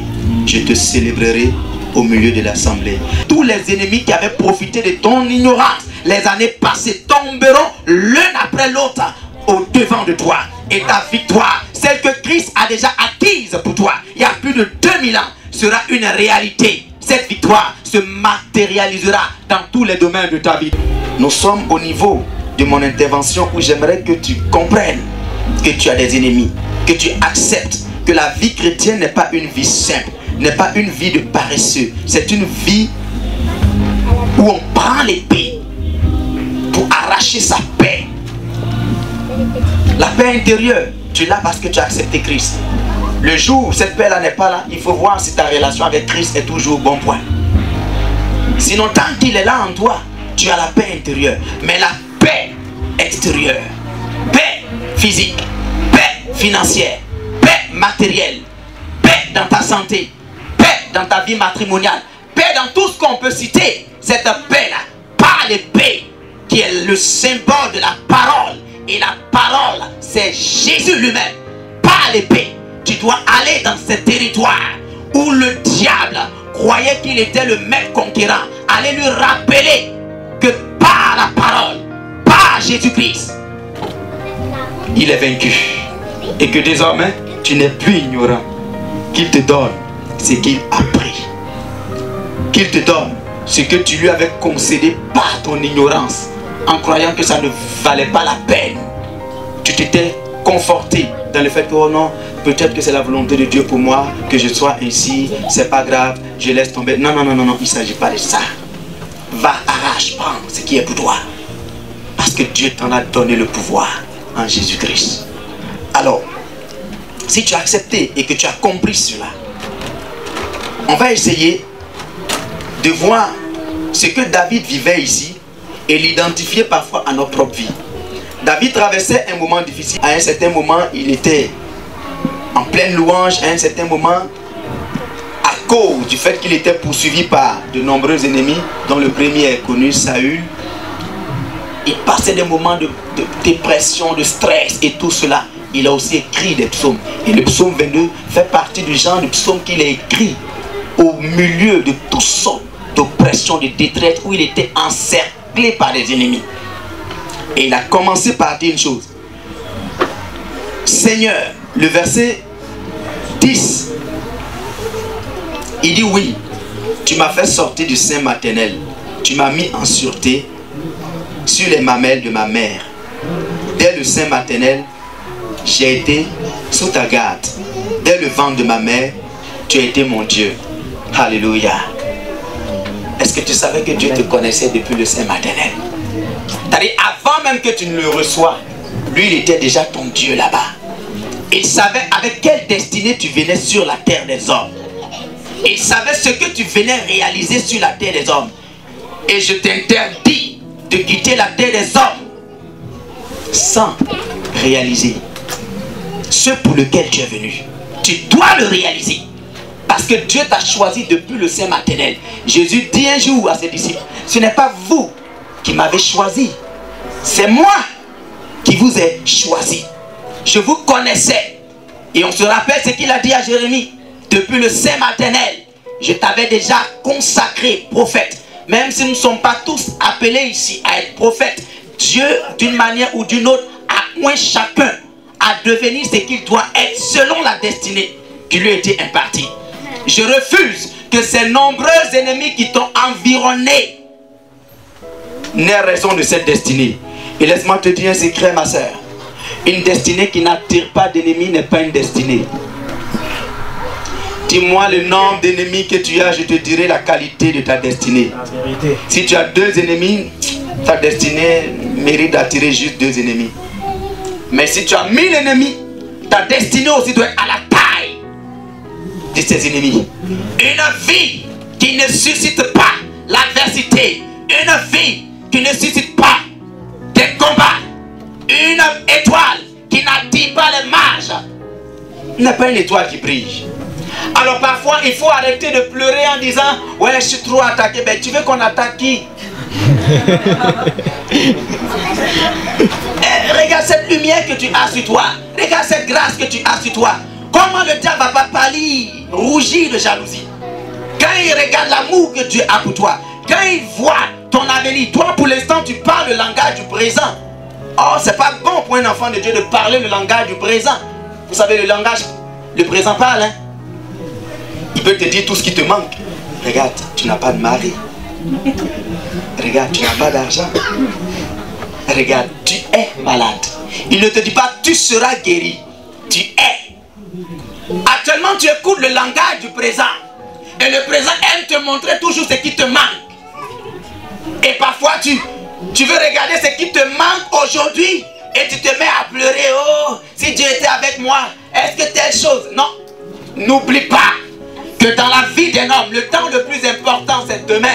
Je te célébrerai au milieu de l'assemblée. Tous les ennemis qui avaient profité de ton ignorance les années passées tomberont l'un après l'autre au devant de toi. Et ta victoire, celle que Christ a déjà acquise pour toi, il y a plus de 2000 ans, sera une réalité. Cette victoire se matérialisera dans tous les domaines de ta vie. Nous sommes au niveau de mon intervention où j'aimerais que tu comprennes que tu as des ennemis, que tu acceptes que la vie chrétienne n'est pas une vie simple, n'est pas une vie de paresseux. C'est une vie où on prend l'épée pour arracher sa paix. La paix intérieure, tu l'as parce que tu as accepté Christ. Le jour où cette paix-là n'est pas là, il faut voir si ta relation avec Christ est toujours au bon point. Sinon, tant qu'il est là en toi, tu as la paix intérieure. Mais la paix extérieure, paix physique, paix financière, paix matérielle, paix dans ta santé, paix dans ta vie matrimoniale, paix dans tout ce qu'on peut citer, cette paix-là, pas l'épée qui est le symbole de la parole. Et la parole, c'est Jésus lui-même. Pas l'épée. Tu dois aller dans ce territoire où le diable croyait qu'il était le maître conquérant. Allez lui rappeler que par la parole, par Jésus-Christ, il est vaincu. Et que désormais, tu n'es plus ignorant. Qu'il te donne ce qu'il a pris. Qu'il te donne ce que tu lui avais concédé par ton ignorance, en croyant que ça ne valait pas la peine. Tu t'étais conforté dans le fait que oh non, peut-être que c'est la volonté de Dieu pour moi, que je sois ainsi, c'est pas grave, je laisse tomber. Non, non, non, non, non, il ne s'agit pas de ça. Va, arrache, prends ce qui est pour toi. Parce que Dieu t'en a donné le pouvoir en Jésus-Christ. Alors, si tu as accepté et que tu as compris cela, on va essayer de voir ce que David vivait ici et l'identifier parfois à notre propre vie. David traversait un moment difficile. À un certain moment, il était en pleine louange. À un certain moment, à cause du fait qu'il était poursuivi par de nombreux ennemis, dont le premier est connu, Saül, il passait des moments de dépression, de stress et tout cela. Il a aussi écrit des psaumes. Et le psaume 22 fait partie du genre de psaume qu'il a écrit au milieu de toutes sortes d'oppression, de détresse, où il était encerclé par des ennemis. Et il a commencé par dire une chose. Seigneur, le verset 10, il dit oui, tu m'as fait sortir du sein maternel, tu m'as mis en sûreté sur les mamelles de ma mère. Dès le sein maternel, j'ai été sous ta garde. Dès le ventre de ma mère, tu as été mon Dieu. Alléluia. Est-ce que tu savais que Dieu te connaissait depuis le sein maternel? C'est-à-dire, avant même que tu ne le reçois, lui, il était déjà ton Dieu là-bas. Il savait avec quelle destinée tu venais sur la terre des hommes. Il savait ce que tu venais réaliser sur la terre des hommes. Et je t'interdis de quitter la terre des hommes sans réaliser ce pour lequel tu es venu. Tu dois le réaliser. Parce que Dieu t'a choisi depuis le sein maternel. Jésus dit un jour à ses disciples, ce n'est pas vous qui m'avez choisi, c'est moi qui vous ai choisi. Je vous connaissais. Et on se rappelle ce qu'il a dit à Jérémie. Depuis le sein maternel, je t'avais déjà consacré prophète. Même si nous ne sommes pas tous appelés ici à être prophètes, Dieu, d'une manière ou d'une autre, a moins chacun à devenir ce qu'il doit être selon la destinée qui lui a été impartie. Je refuse que ces nombreux ennemis qui t'ont environné n'aient raison de cette destinée. Et laisse-moi te dire un secret, ma soeur. Une destinée qui n'attire pas d'ennemis n'est pas une destinée. Dis-moi le nombre d'ennemis que tu as, je te dirai la qualité de ta destinée. Si tu as 2 ennemis, ta destinée mérite d'attirer juste 2 ennemis. Mais si tu as 1000 ennemis, ta destinée aussi doit être à la taille de ces ennemis. Une vie qui ne suscite pas l'adversité, une vie qui ne suscite pas des combats, une étoile qui n'attire pas les mages, n'est pas une étoile qui brille. Alors parfois il faut arrêter de pleurer en disant ouais, je suis trop attaqué. Ben tu veux qu'on attaque qui? Regarde cette lumière que tu as sur toi. Regarde cette grâce que tu as sur toi. Comment le diable va pas pâlir, rougir de jalousie quand il regarde l'amour que Dieu a pour toi, quand il voit ton avenir. Toi pour l'instant tu parles le langage du présent. Oh, c'est pas bon pour un enfant de Dieu de parler le langage du présent. Vous savez le langage, le présent parle, hein? Il peut te dire tout ce qui te manque. Regarde, tu n'as pas de mari. Regarde, tu n'as pas d'argent. Regarde, tu es malade. Il ne te dit pas tu seras guéri. Tu es. Actuellement, tu écoutes le langage du présent. Et le présent aime te montrer toujours ce qui te manque. Et parfois, tu veux regarder ce qui te manque aujourd'hui. Et tu te mets à pleurer. Oh, si Dieu était avec moi, est-ce que telle chose? Non. N'oublie pas que dans la vie d'un homme, le temps le plus important, c'est demain.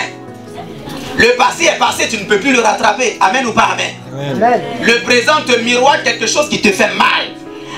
Le passé est passé, tu ne peux plus le rattraper. Amen ou pas amen? Amen. Le présent te miroite quelque chose qui te fait mal.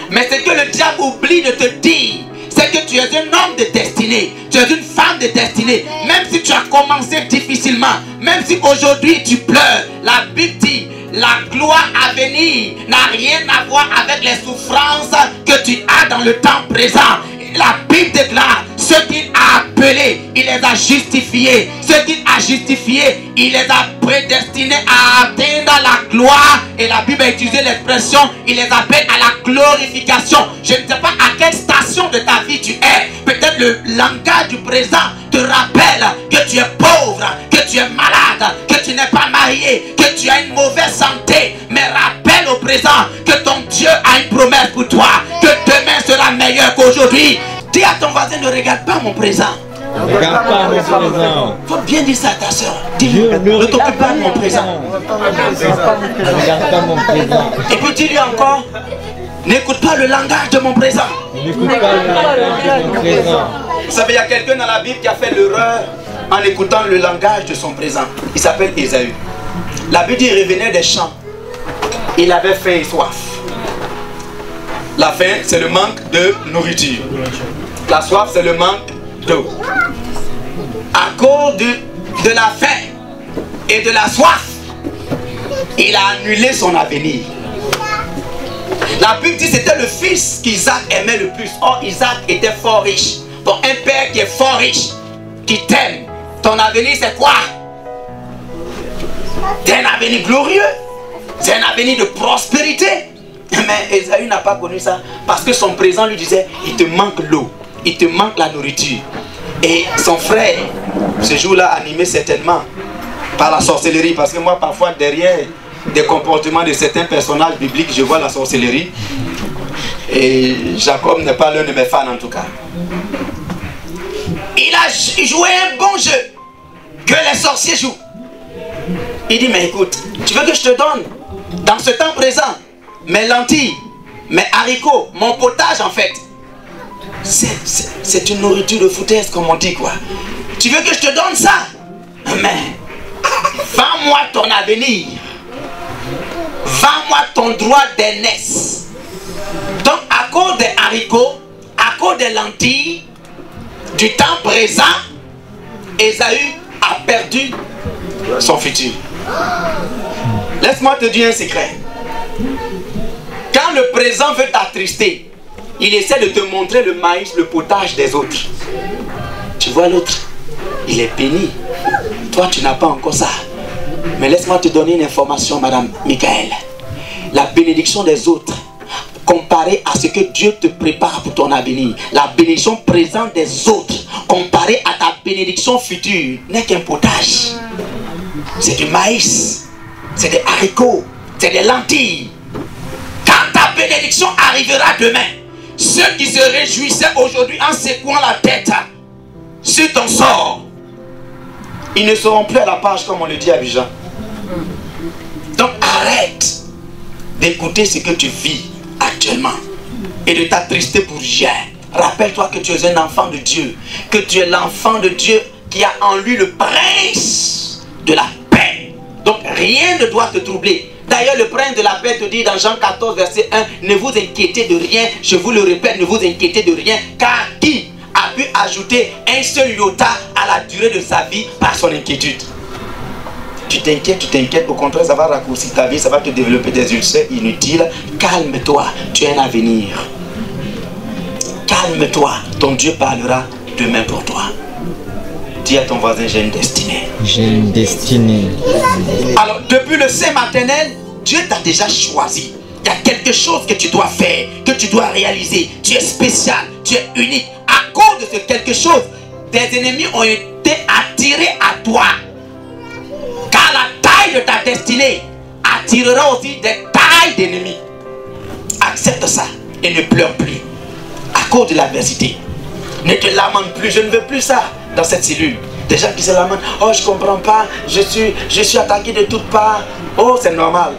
Mais ce que le diable oublie de te dire, c'est que tu es un homme de destinée. Tu es une femme de destinée. Même si tu as commencé difficilement, même si aujourd'hui tu pleures, la Bible dit, la gloire à venir n'a rien à voir avec les souffrances que tu as dans le temps présent. La Bible déclare, ceux qu'il a appelés, il les a justifiés. Ceux qu'il a justifiés, il les a prédestinés à atteindre la gloire. Et la Bible a utilisé l'expression, il les appelle à la glorification. Je ne sais pas à quelle station de ta vie tu es. Peut-être le langage du présent te rappelle que tu es pauvre, que tu es malade, que tu n'es pas marié, que tu as une mauvaise santé. Mais rappelle au présent que ton Dieu a une promesse pour toi, que demain sera meilleur qu'aujourd'hui. Dis à ton voisin, ne regarde pas mon présent. Ne regarde pas mon présent. Faut bien dire ça à ta soeur. Dis-lui, ne t'occupe pas de mon présent. Ne regarde pas mon présent. Et puis dis-lui encore, n'écoute pas le langage de mon présent. N'écoute pas le langage de mon présent. Vous savez, il y a quelqu'un dans la Bible qui a fait l'erreur en écoutant le langage de son présent. Il s'appelle Ésaü. La Bible dit qu'il revenait des champs. Il avait faim et soif. La faim, c'est le manque de nourriture. La soif, c'est le manque d'eau. À cause de la faim et de la soif, il a annulé son avenir. La Bible dit que c'était le fils qu'Isaac aimait le plus. Or, Isaac était fort riche. Bon, un père qui est fort riche, qui t'aime, ton avenir c'est quoi? C'est un avenir glorieux. C'est un avenir de prospérité. Mais Ésaü n'a pas connu ça parce que son présent lui disait, il te manque l'eau, il te manque la nourriture. Et son frère, ce jour-là, animé certainement par la sorcellerie, parce que moi parfois derrière des comportements de certains personnages bibliques, je vois la sorcellerie. Et Jacob n'est pas l'un de mes fans en tout cas. Il a joué un bon jeu que les sorciers jouent. Il dit, mais écoute, tu veux que je te donne dans ce temps présent mes lentilles, mes haricots, mon potage en fait. C'est une nourriture de foutaise comme on dit quoi. Tu veux que je te donne ça? Mais vends-moi ton avenir. Vends-moi ton droit d'aînesse. Donc à cause des haricots, à cause des lentilles, du temps présent, Ésaü a perdu son futur. Laisse-moi te dire un secret. Quand le présent veut t'attrister, il essaie de te montrer le maïs, le potage des autres. Tu vois l'autre, il est béni. Toi, tu n'as pas encore ça. Mais laisse-moi te donner une information, Madame Michael. La bénédiction des autres, comparée à ce que Dieu te prépare pour ton avenir, la bénédiction présente des autres, comparée à ta bénédiction future, n'est qu'un potage. C'est du maïs, c'est des haricots, c'est des lentilles. Quand ta bénédiction arrivera demain, ceux qui se réjouissaient aujourd'hui en secouant la tête sur ton sort, ils ne seront plus à la page comme on le dit à Abidjan. Donc arrête d'écouter ce que tu vis actuellement et de t'attrister pour rien. Rappelle-toi que tu es un enfant de Dieu, que tu es l'enfant de Dieu qui a en lui le prince de la paix. Donc rien ne doit te troubler. D'ailleurs, le prince de la paix te dit dans Jean 14, verset 1, ne vous inquiétez de rien, je vous le répète, ne vous inquiétez de rien, car qui a pu ajouter un seul iota à la durée de sa vie par son inquiétude? Tu t'inquiètes, au contraire, ça va raccourcir ta vie, ça va te développer des ulcères inutiles. Calme-toi, tu as un avenir. Calme-toi, ton Dieu parlera demain pour toi. Dis à ton voisin, j'ai une destinée. J'ai une destinée. Alors, depuis le sein maternel, Dieu t'a déjà choisi. Il y a quelque chose que tu dois faire, que tu dois réaliser. Tu es spécial, tu es unique. À cause de ce quelque chose, tes ennemis ont été attirés à toi. Car la taille de ta destinée attirera aussi des tailles d'ennemis. Accepte ça et ne pleure plus. À cause de l'adversité. Ne te lamente plus, je ne veux plus ça dans cette cellule. Des gens qui se lamentent, oh je comprends pas, je suis attaqué de toutes parts. Oh c'est normal.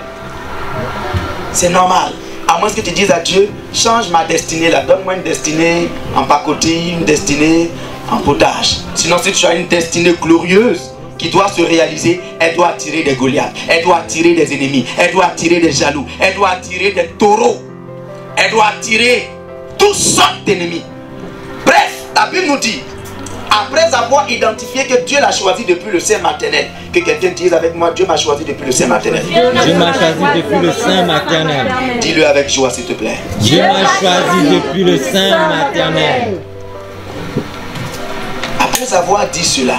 C'est normal. À moins que tu dises à Dieu, change ma destinée là, donne-moi une destinée en pacotille, une destinée en potage. Sinon si tu as une destinée glorieuse qui doit se réaliser, elle doit attirer des Goliaths, elle doit attirer des ennemis, elle doit attirer des jaloux, elle doit attirer des taureaux, elle doit attirer toutes sortes d'ennemis. Bref, la Bible nous dit, après avoir identifié que Dieu l'a choisi depuis le sein maternel, que quelqu'un dise avec moi, Dieu m'a choisi depuis le sein maternel. Dieu m'a choisi depuis le sein maternel. Dis-le avec joie s'il te plaît. Dieu m'a choisi depuis le sein maternel. Après avoir dit cela,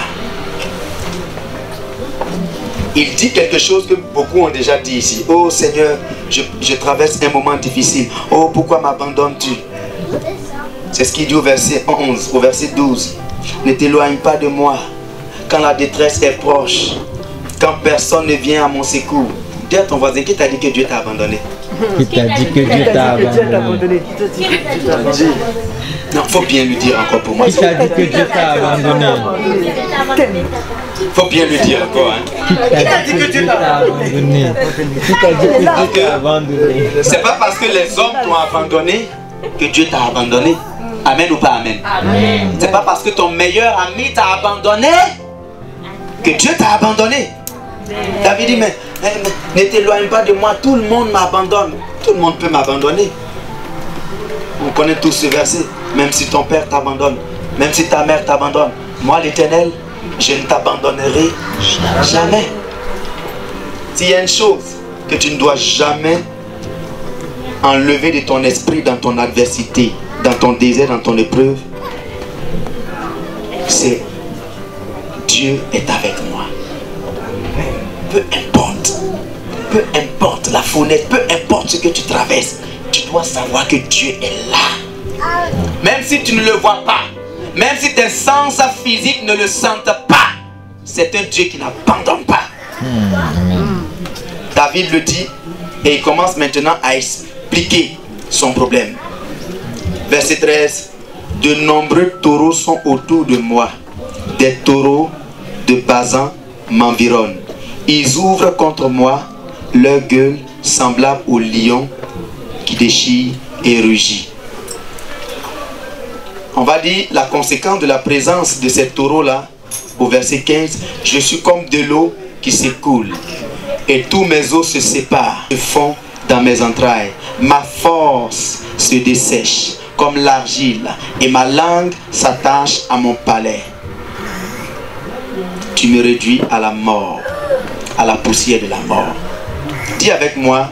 il dit quelque chose que beaucoup ont déjà dit ici. Oh Seigneur, je traverse un moment difficile. Oh, pourquoi m'abandonnes-tu? C'est ce qu'il dit au verset 11, au verset 12. Ne t'éloigne pas de moi quand la détresse est proche, quand personne ne vient à mon secours. Dis à ton voisin, qui t'a dit que Dieu t'a abandonné? Qui t'a dit que Dieu t'a abandonné? Non, faut bien lui dire encore pour moi. Qui t'a dit que Dieu t'a abandonné? Faut bien lui dire encore. Hein. Qui t'a dit que Dieu t'a abandonné? Qui t'a dit que Dieu t'a abandonné? C'est pas parce que les hommes t'ont abandonné que Dieu t'a abandonné. Amen ou pas amen? Amen. C'est pas parce que ton meilleur ami t'a abandonné que Dieu t'a abandonné. David dit, mais ne t'éloigne pas de moi, tout le monde m'abandonne. Tout le monde peut m'abandonner. On connaît tous ce verset. Même si ton père t'abandonne, même si ta mère t'abandonne, moi l'Éternel, je ne t'abandonnerai jamais. S'il y a une chose que tu ne dois jamais enlever de ton esprit dans ton adversité, dans ton désert, dans ton épreuve, c'est Dieu est avec moi. Peu importe la fournaise, peu importe ce que tu traverses, tu dois savoir que Dieu est là. Même si tu ne le vois pas, même si tes sens physiques ne le sentent pas, c'est un Dieu qui n'abandonne pas. David le dit et il commence maintenant à expliquer son problème. Verset 13. De nombreux taureaux sont autour de moi. Des taureaux de Basan m'environnent. Ils ouvrent contre moi leur gueule semblable au lion qui déchire et rugit. On va dire la conséquence de la présence de ces taureaux-là au verset 15. Je suis comme de l'eau qui s'écoule et tous mes os se séparent, se fondent dans mes entrailles. Ma force se dessèche comme l'argile et ma langue s'attache à mon palais. Tu me réduis à la mort, à la poussière de la mort. Dis avec moi,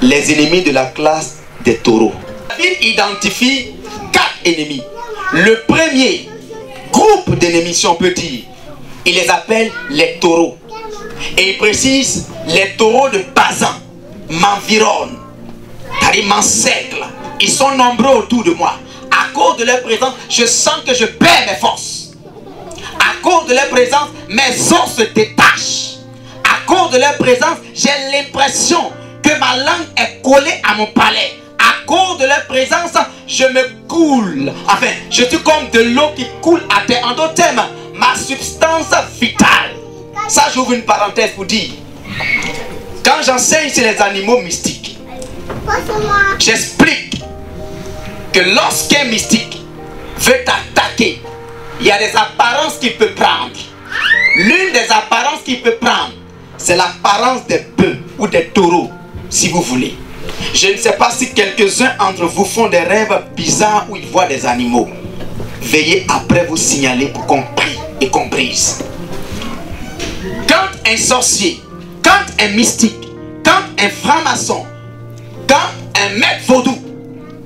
les ennemis de la classe des taureaux. David identifie 4 ennemis. Le premier groupe d'ennemis, si on peut dire, il les appelle les taureaux. Et il précise, les taureaux de Basan m'environnent, car ils m'encerclent. Ils sont nombreux autour de moi. À cause de leur présence, je sens que je perds mes forces. À cause de leur présence, mes os se détachent. À cause de leur présence, j'ai l'impression que ma langue est collée à mon palais. À cause de leur présence, je me coule. Enfin, je suis comme de l'eau qui coule à terre. En d'autres termes, ma substance vitale. Ça, j'ouvre une parenthèse pour dire. Quand j'enseigne sur les animaux mystiques, j'explique que lorsqu'un mystique veut t'attaquer, il y a des apparences qu'il peut prendre. L'une des apparences qu'il peut prendre, c'est l'apparence des bœufs ou des taureaux, si vous voulez. Je ne sais pas si quelques-uns d'entre vous font des rêves bizarres où ils voient des animaux. Veuillez après vous signaler pour qu'on prie et qu'on brise. Quand un sorcier, quand un mystique, quand un franc-maçon, quand un maître vaudou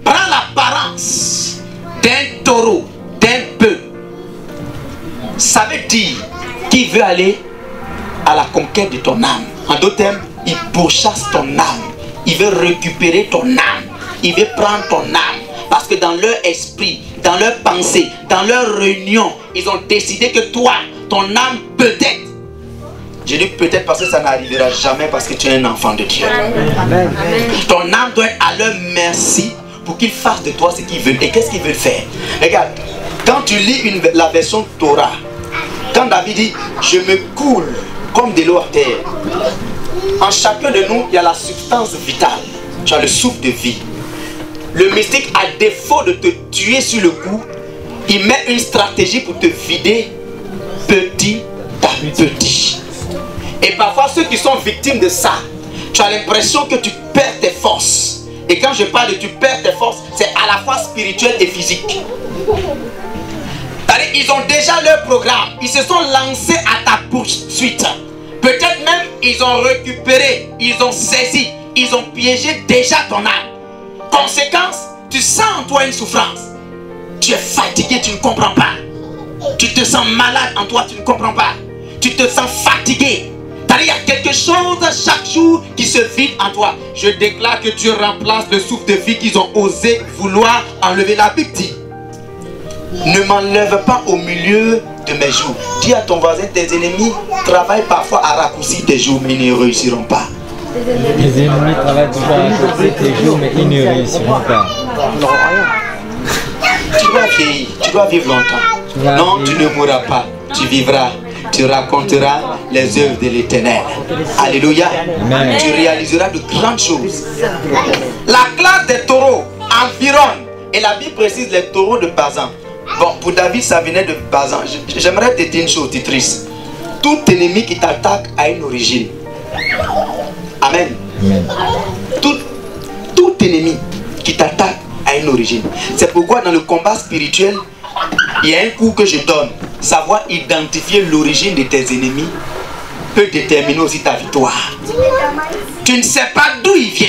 prend l'apparence d'un taureau, d'un bœuf, ça veut dire qu'il veut aller à la conquête de ton âme. En d'autres termes, il pourchasse ton âme. Il veut récupérer ton âme. Il veut prendre ton âme. Parce que dans leur esprit, dans leur pensée, dans leur réunion, ils ont décidé que toi, ton âme peut-être. Je dis peut-être parce que ça n'arrivera jamais parce que tu es un enfant de Dieu. Amen. Ton âme doit être à leur merci pour qu'ils fassent de toi ce qu'ils veulent. Et qu'est-ce qu'ils veulent faire? Regarde, quand tu lis la version Torah, quand David dit « Je me coule comme de l'eau à terre », en chacun de nous, il y a la substance vitale. Tu as le souffle de vie. Le mystique, à défaut de te tuer sur le coup, il met une stratégie pour te vider petit à petit. Et parfois, ceux qui sont victimes de ça, tu as l'impression que tu perds tes forces. Et quand je parle de tu perds tes forces, c'est à la fois spirituel et physique. Ils ont déjà leur programme. Ils se sont lancés à ta poursuite. Peut-être même ils ont récupéré, ils ont saisi, ils ont piégé déjà ton âme. Conséquence, tu sens en toi une souffrance. Tu es fatigué, tu ne comprends pas. Tu te sens malade en toi, tu ne comprends pas. Tu te sens fatigué. Il y a quelque chose chaque jour qui se vide en toi. Je déclare que Dieu remplace le souffle de vie qu'ils ont osé vouloir enlever. La Bible dit, ne m'enlève pas au milieu de mes jours. Dis à ton voisin, tes ennemis travaillent parfois à raccourcir tes jours, mais ils ne réussiront pas. Les ennemis travaillent toujours à raccourcir tes jours, mais ils ne réussiront pas. Tu dois vieillir, tu dois vivre longtemps. Non, tu ne mourras pas, tu vivras. Tu raconteras les œuvres de l'Éternel. Alléluia. Amen. Tu réaliseras de grandes choses. La classe des taureaux environne. Et la Bible précise les taureaux de Basan. Bon, pour David, ça venait de Basan. J'aimerais te dire une chose, titrice. Tout ennemi qui t'attaque a une origine. Amen. Amen. Tout ennemi qui t'attaque a une origine. C'est pourquoi dans le combat spirituel, il y a un coup que je donne. Savoir identifier l'origine de tes ennemis peut déterminer aussi ta victoire. Tu ne sais pas d'où il vient.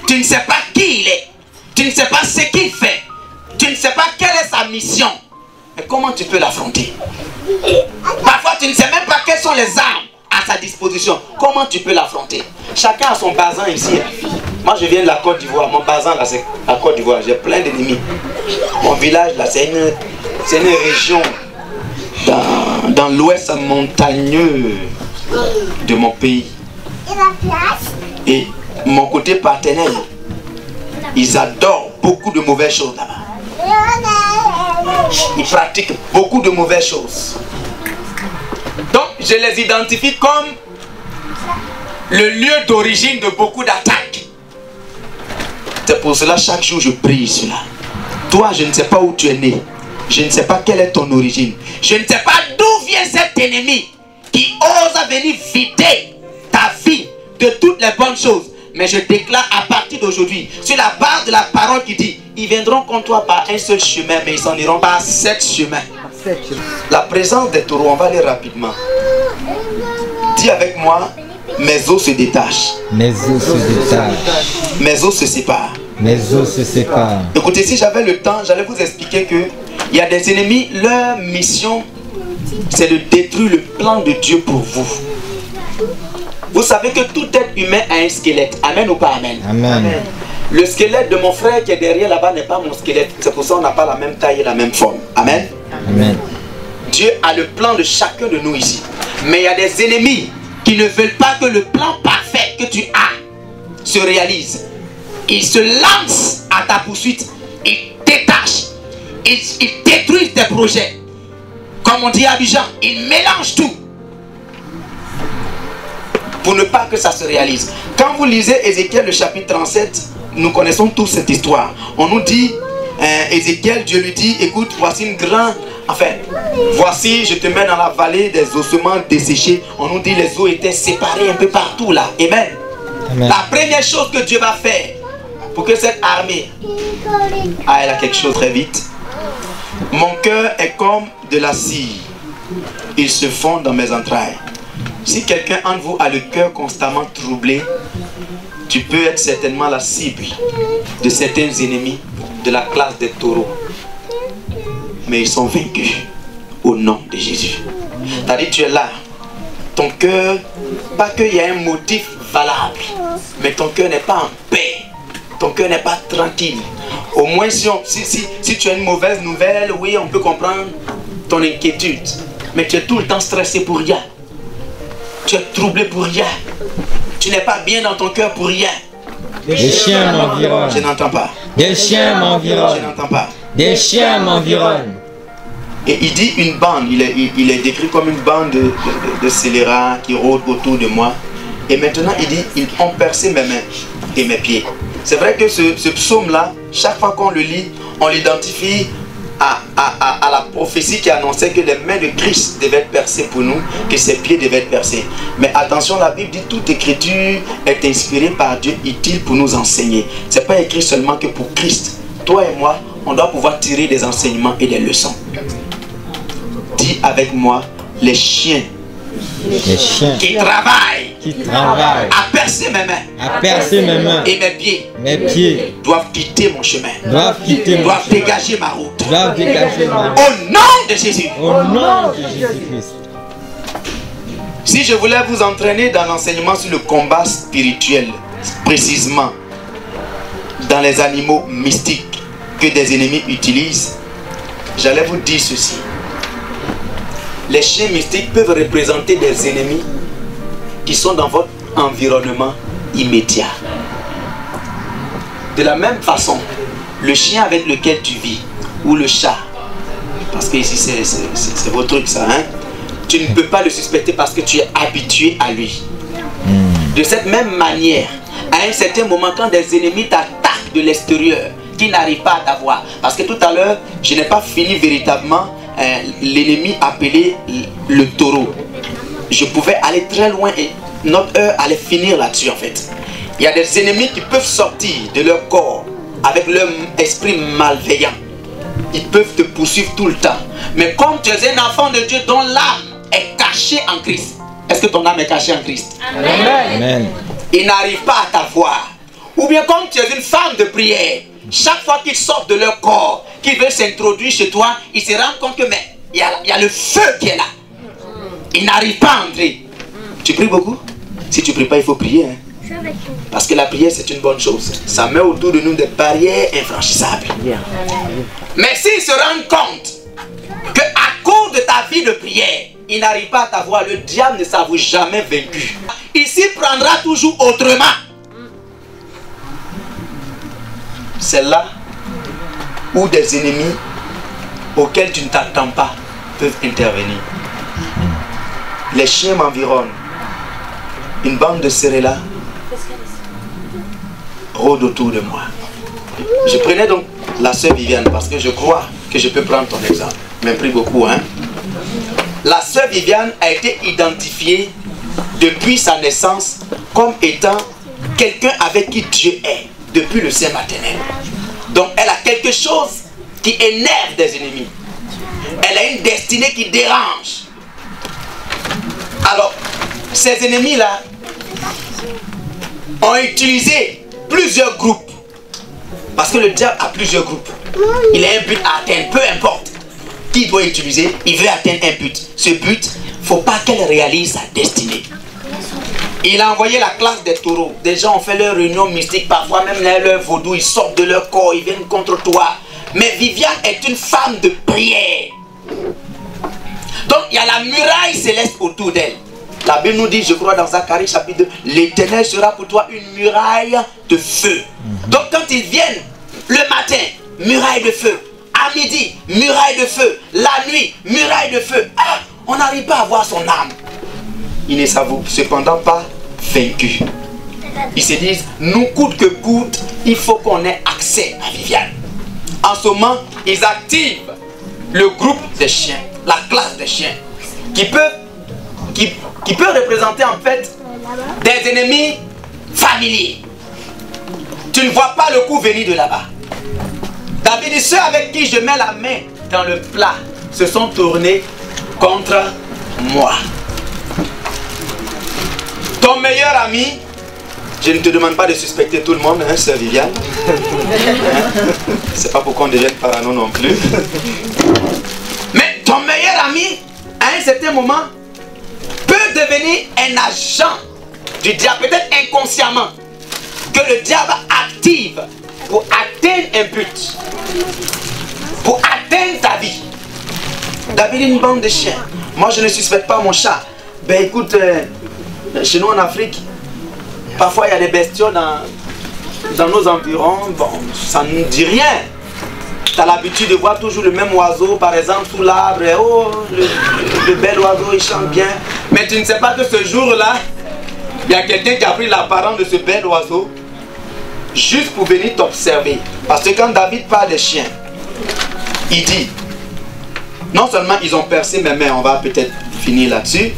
Tu ne sais pas qui il est. Tu ne sais pas ce qu'il fait. Tu ne sais pas quelle est sa mission. Mais comment tu peux l'affronter? Parfois tu ne sais même pas quelles sont les armes à sa disposition. Comment tu peux l'affronter? Chacun a son Basan ici. Moi, je viens de la Côte d'Ivoire. Mon bazar, là, c'est la Côte d'Ivoire. J'ai plein d'ennemis. Mon village, là, c'est une région dans l'ouest montagneux de mon pays. Et mon côté partenaire, ils adorent beaucoup de mauvaises choses là-bas. Ils pratiquent beaucoup de mauvaises choses. Donc, je les identifie comme le lieu d'origine de beaucoup d'attaques. C'est pour cela, chaque jour, je prie cela. Toi, je ne sais pas où tu es né. Je ne sais pas quelle est ton origine. Je ne sais pas d'où vient cet ennemi qui ose venir vider ta vie de toutes les bonnes choses. Mais je déclare à partir d'aujourd'hui, sur la base de la parole qui dit, ils viendront contre toi par un seul chemin, mais ils s'en iront par 7 chemins. La présence des taureaux, on va aller rapidement. Dis avec moi, mes os se détachent. Mes os se détachent. Mes os se séparent. Mes os se séparent. Écoutez, si j'avais le temps, j'allais vous expliquer que il y a des ennemis, leur mission, c'est de détruire le plan de Dieu pour vous. Vous savez que tout être humain a un squelette. Amen ou pas amen? Amen. Le squelette de mon frère qui est derrière là-bas n'est pas mon squelette. C'est pour ça qu'on n'a pas la même taille et la même forme. Amen. Amen. Dieu a le plan de chacun de nous ici. Mais il y a des ennemis qui ne veulent pas que le plan parfait que tu as se réalise. Ils se lancent à ta poursuite. Ils détachent. Ils détruisent tes projets. Comme on dit à Abidjan, ils mélangent tout. Pour ne pas que ça se réalise. Quand vous lisez Ézéchiel le chapitre 37, nous connaissons tous cette histoire. On nous dit, Ézéchiel, Dieu lui dit, écoute, voici une grande... Enfin, voici, je te mets dans la vallée des ossements desséchés. On nous dit, les os étaient séparés un peu partout là. Amen. Amen. La première chose que Dieu va faire pour que cette armée... Ah, elle a quelque chose très vite. Mon cœur est comme de la cire. Il se fond dans mes entrailles. Si quelqu'un entre vous a le cœur constamment troublé, tu peux être certainement la cible de certains ennemis de la classe des taureaux. Mais ils sont vaincus au nom de Jésus. C'est-à-dire tu es là, ton cœur, pas qu'il y ait un motif valable, mais ton cœur n'est pas en paix, ton cœur n'est pas tranquille. Au moins si tu as une mauvaise nouvelle, oui, on peut comprendre ton inquiétude, mais tu es tout le temps stressé pour rien. Tu es troublé pour rien. Tu n'es pas bien dans ton cœur pour rien. Des chiens m'environnent. Je n'entends pas. Des chiens Je m'environnent. n'entends pas. Des chiens m'environnent. Et il dit une bande. Il est décrit comme une bande de scélérats qui rôdent autour de moi. Et maintenant il dit, ils ont percé mes mains et mes pieds. C'est vrai que ce psaume-là, chaque fois qu'on le lit, on l'identifie à la prophétie qui annonçait que les mains de Christ devaient être percées pour nous, que ses pieds devaient être percés. Mais attention, la Bible dit toute écriture est inspirée par Dieu, utile pour nous enseigner. Ce n'est pas écrit seulement que pour Christ. Toi et moi, on doit pouvoir tirer des enseignements et des leçons. Dis avec moi, les chiens qui travaillent à percer mes mains, à percer mes mains et mes pieds doivent quitter mon chemin, doivent dégager ma route, au nom de Jésus. Au nom de Jésus-Christ. Si je voulais vous entraîner dans l'enseignement sur le combat spirituel, précisément dans les animaux mystiques que des ennemis utilisent, j'allais vous dire ceci. Les chiens mystiques peuvent représenter des ennemis qui sont dans votre environnement immédiat. De la même façon, le chien avec lequel tu vis, ou le chat, parce que ici c'est votre truc ça, hein? Tu ne peux pas le suspecter parce que tu es habitué à lui. De cette même manière, à un certain moment, quand des ennemis t'attaquent de l'extérieur, qui n'arrivent pas à t'avoir, parce que tout à l'heure, je n'ai pas fini véritablement l'ennemi appelé le taureau. Je pouvais aller très loin et notre heure allait finir là-dessus en fait. Il y a des ennemis qui peuvent sortir de leur corps avec leur esprit malveillant. Ils peuvent te poursuivre tout le temps. Mais comme tu es un enfant de Dieu dont l'âme est cachée en Christ. Est-ce que ton âme est cachée en Christ? Amen. Amen. Ils n'arrivent pas à t'avoir. Ou bien comme tu es une femme de prière, chaque fois qu'ils sortent de leur corps, qu'ils veulent s'introduire chez toi, ils se rendent compte que il y a le feu qui est là. Ils n'arrivent pas à entrer. Tu pries beaucoup? Si tu ne pries pas, il faut prier. Hein? Parce que la prière, c'est une bonne chose. Ça met autour de nous des barrières infranchissables. Mais s'ils se rendent compte qu'à cause de ta vie de prière, il n'arrive pas à t'avoir, le diable ne s'avoue jamais vaincu. Il s'y prendra toujours autrement. C'est là où des ennemis auxquels tu ne t'attends pas peuvent intervenir. Les chiens m'environnent. Une bande de céréales rôde autour de moi. Je prenais donc la sœur Viviane parce que je crois que je peux prendre ton exemple. Mais prie beaucoup, hein. La sœur Viviane a été identifiée depuis sa naissance comme étant quelqu'un avec qui Dieu est depuis le sein maternel. Donc elle a quelque chose qui énerve des ennemis. Elle a une destinée qui dérange. Alors, ces ennemis-là ont utilisé plusieurs groupes. Parce que le diable a plusieurs groupes. Il a un but à atteindre, peu importe qui doit utiliser, il veut atteindre un but. Ce but, il ne faut pas qu'elle réalise sa destinée. Il a envoyé la classe des taureaux. Des gens ont fait leur réunion mystique, parfois même leur vaudou, ils sortent de leur corps, ils viennent contre toi. Mais Viviane est une femme de prière. Donc il y a la muraille céleste autour d'elle. La Bible nous dit, je crois dans Zacharie chapitre 2, l'Éternel sera pour toi une muraille de feu. Donc quand ils viennent le matin, muraille de feu. À midi, muraille de feu. La nuit, muraille de feu. Ah, on n'arrive pas à voir son âme. Ils ne s'avouent cependant pas vaincus. Ils se disent, nous coûte que coûte, il faut qu'on ait accès à Viviane. En ce moment, ils activent le groupe des chiens, la classe des chiens, qui peut représenter en fait des ennemis familiers. Tu ne vois pas le coup venir de là-bas. David dit, ceux avec qui je mets la main dans le plat se sont tournés contre moi. Ton meilleur ami, je ne te demande pas de suspecter tout le monde, hein, sœur Viviane. C'est pas pour qu'on devienne parano non plus. Mais ton meilleur ami, à un certain moment, peut devenir un agent du diable, peut-être inconsciemment, que le diable active pour atteindre un but, pour atteindre ta vie. David est une bande de chiens. Moi, je ne suspecte pas mon chat. Ben écoute, chez nous en Afrique, parfois il y a des bestioles dans nos environs. Bon, ça ne dit rien. Tu as l'habitude de voir toujours le même oiseau, par exemple, sous l'arbre. Oh, le bel oiseau, il chante bien. Mais tu ne sais pas que ce jour-là, il y a quelqu'un qui a pris l'apparence de ce bel oiseau juste pour venir t'observer. Parce que quand David parle des chiens, il dit, non seulement ils ont percé mes mains, on va peut-être finir là-dessus,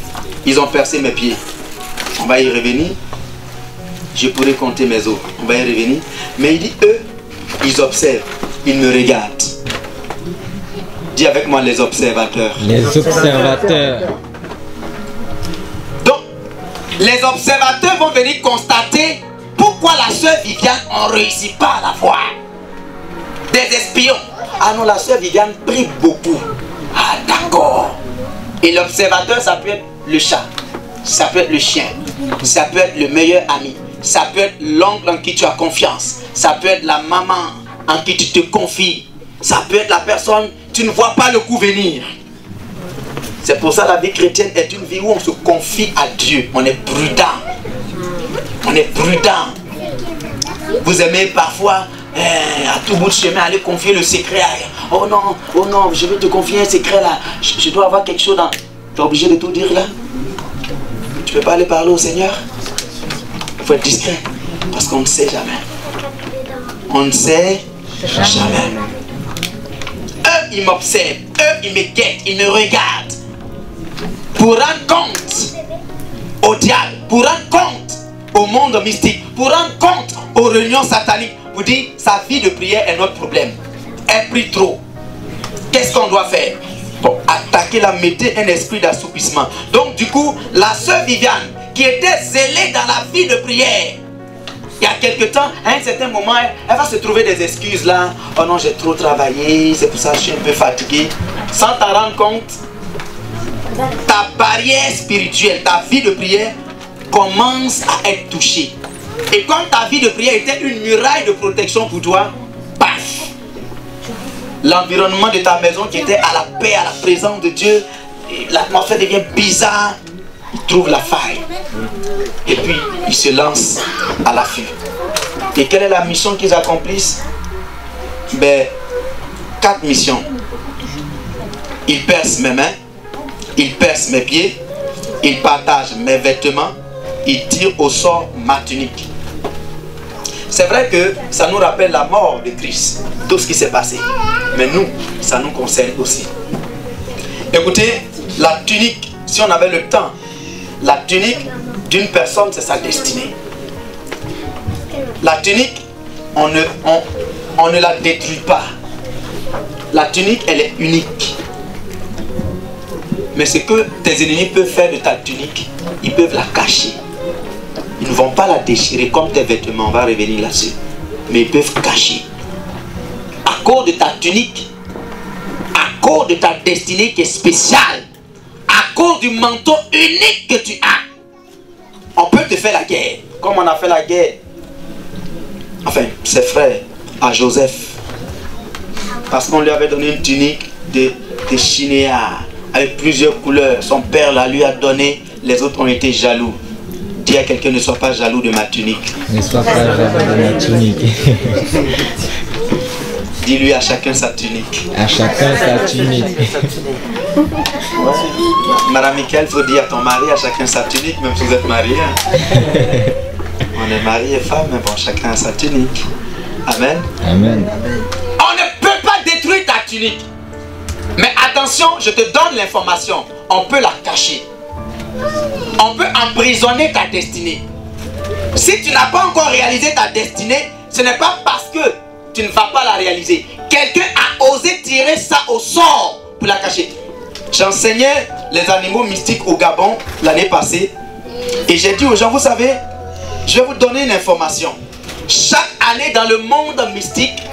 ils ont percé mes pieds. On va y revenir. Je pourrais compter mes os. On va y revenir. Mais il dit, eux, ils observent. Ils me regardent. Dis avec moi les observateurs. Les observateurs. Donc, les observateurs vont venir constater pourquoi la sœur Viviane, on ne réussit pas à la voir. Des espions. Ah non, la sœur Viviane prie beaucoup. Ah d'accord. Et l'observateur, ça peut être le chat. Ça peut être le chien. Ça peut être le meilleur ami. Ça peut être l'oncle en qui tu as confiance. Ça peut être la maman en qui tu te confies. Ça peut être la personne, tu ne vois pas le coup venir. C'est pour ça que la vie chrétienne est une vie où on se confie à Dieu. On est prudent. On est prudent. Vous aimez parfois, à tout bout de chemin, aller confier le secret à... Oh non, je vais te confier un secret là. Je dois avoir quelque chose dans... Tu es obligé de tout dire là? Tu ne peux pas aller parler au Seigneur? Il faut être discret. Parce qu'on ne sait jamais. On ne sait jamais. Eux, ils m'observent. Eux, ils me guettent. Ils me regardent. Pour rendre compte au diable. Pour rendre compte au monde mystique. Pour rendre compte aux réunions sataniques. Pour dire, sa vie de prière est notre problème. Elle prie trop. Qu'est-ce qu'on doit faire? Pour attaquer la, mettez un esprit d'assoupissement. Donc du coup, la sœur Viviane, qui était zélée dans la vie de prière, il y a quelque temps, à un certain moment, elle va se trouver des excuses là. Oh non, j'ai trop travaillé, c'est pour ça que je suis un peu fatigué. Sans t'en rendre compte, ta barrière spirituelle, ta vie de prière commence à être touchée. Et comme ta vie de prière était une muraille de protection pour toi, paf, l'environnement de ta maison qui était à la paix, à la présence de Dieu, l'atmosphère devient bizarre, il trouve la faille. Et puis, il se lance à l'affût. Et quelle est la mission qu'ils accomplissent? Ben, 4 missions. Ils percent mes mains, ils percent mes pieds, ils partagent mes vêtements, ils tirent au sort ma tunique. C'est vrai que ça nous rappelle la mort de Christ, tout ce qui s'est passé. Mais nous, ça nous concerne aussi. Écoutez, la tunique, si on avait le temps, la tunique d'une personne, c'est sa destinée. La tunique, on ne la détruit pas. La tunique, elle est unique. Mais ce que tes ennemis peuvent faire de ta tunique, ils peuvent la cacher. Ils ne vont pas la déchirer comme tes vêtements, on va revenir là-dessus. Mais ils peuvent cacher. À cause de ta tunique, à cause de ta destinée qui est spéciale, à cause du manteau unique que tu as, on peut te faire la guerre. Comme on a fait la guerre, enfin, ses frères, à Joseph. Parce qu'on lui avait donné une tunique de chinéa avec plusieurs couleurs. Son père la lui a donné, les autres ont été jaloux. Dis à quelqu'un, ne sois pas jaloux de ma tunique. Ne sois pas jaloux de ma tunique. Dis-lui à chacun sa tunique. À chacun sa tunique. Madame Michael, il faut dire à ton mari, à chacun sa tunique, même si vous êtes mariés. On est marié et femme, mais bon, chacun a sa tunique. Amen. Amen. On ne peut pas détruire ta tunique. Mais attention, je te donne l'information. On peut la cacher. On peut emprisonner ta destinée. Si tu n'as pas encore réalisé ta destinée, ce n'est pas parce que tu ne vas pas la réaliser. Quelqu'un a osé tirer ça au sort pour la cacher. J'enseignais les animaux mystiques au Gabon l'année passée. Et j'ai dit aux gens, vous savez, je vais vous donner une information. Chaque année dans le monde mystique,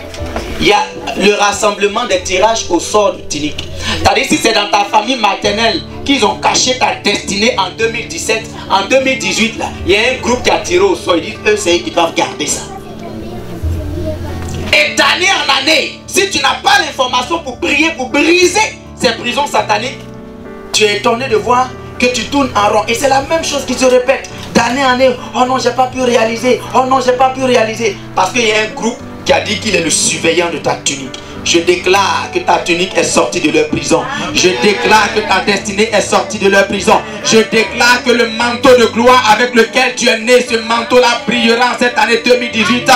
il y a le rassemblement des tirages au sort de tunique. C'est-à-dire si c'est dans ta famille maternelle qu'ils ont caché ta destinée en 2017, en 2018, là, il y a un groupe qui a tiré au sort. Ils disent, eux, c'est eux qui doivent garder ça. Et d'année en année, si tu n'as pas l'information pour prier, pour briser ces prisons sataniques, tu es étonné de voir que tu tournes en rond. Et c'est la même chose qui se répète d'année en année. Oh non, j'ai pas pu réaliser. Oh non, j'ai pas pu réaliser. Parce qu'il y a un groupe qui a dit qu'il est le surveillant de ta tunique. Je déclare que ta tunique est sortie de leur prison. Je déclare que ta destinée est sortie de leur prison. Je déclare que le manteau de gloire avec lequel tu es né, ce manteau-là brillera en cette année 2018.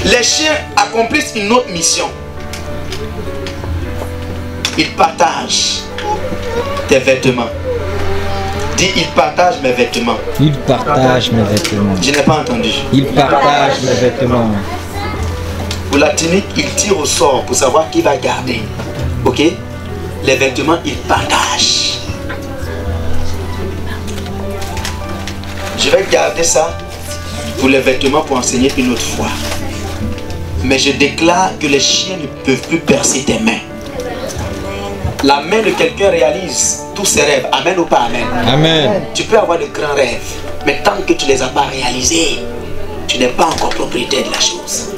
Les chiens accomplissent une autre mission. Ils partagent tes vêtements. Dis, ils partagent mes vêtements. Ils partagent mes vêtements. Je n'ai pas entendu. Ils partagent mes vêtements. Pour la tunique, ils tirent au sort pour savoir qui va garder. Ok? Les vêtements, ils partagent. Je vais garder ça pour les vêtements pour enseigner une autre fois. Mais je déclare que les chiens ne peuvent plus percer tes mains. La main de quelqu'un réalise tous ses rêves. Amen ou pas amen? Amen. Tu peux avoir de grands rêves, mais tant que tu ne les as pas réalisés, tu n'es pas encore propriétaire de la chose.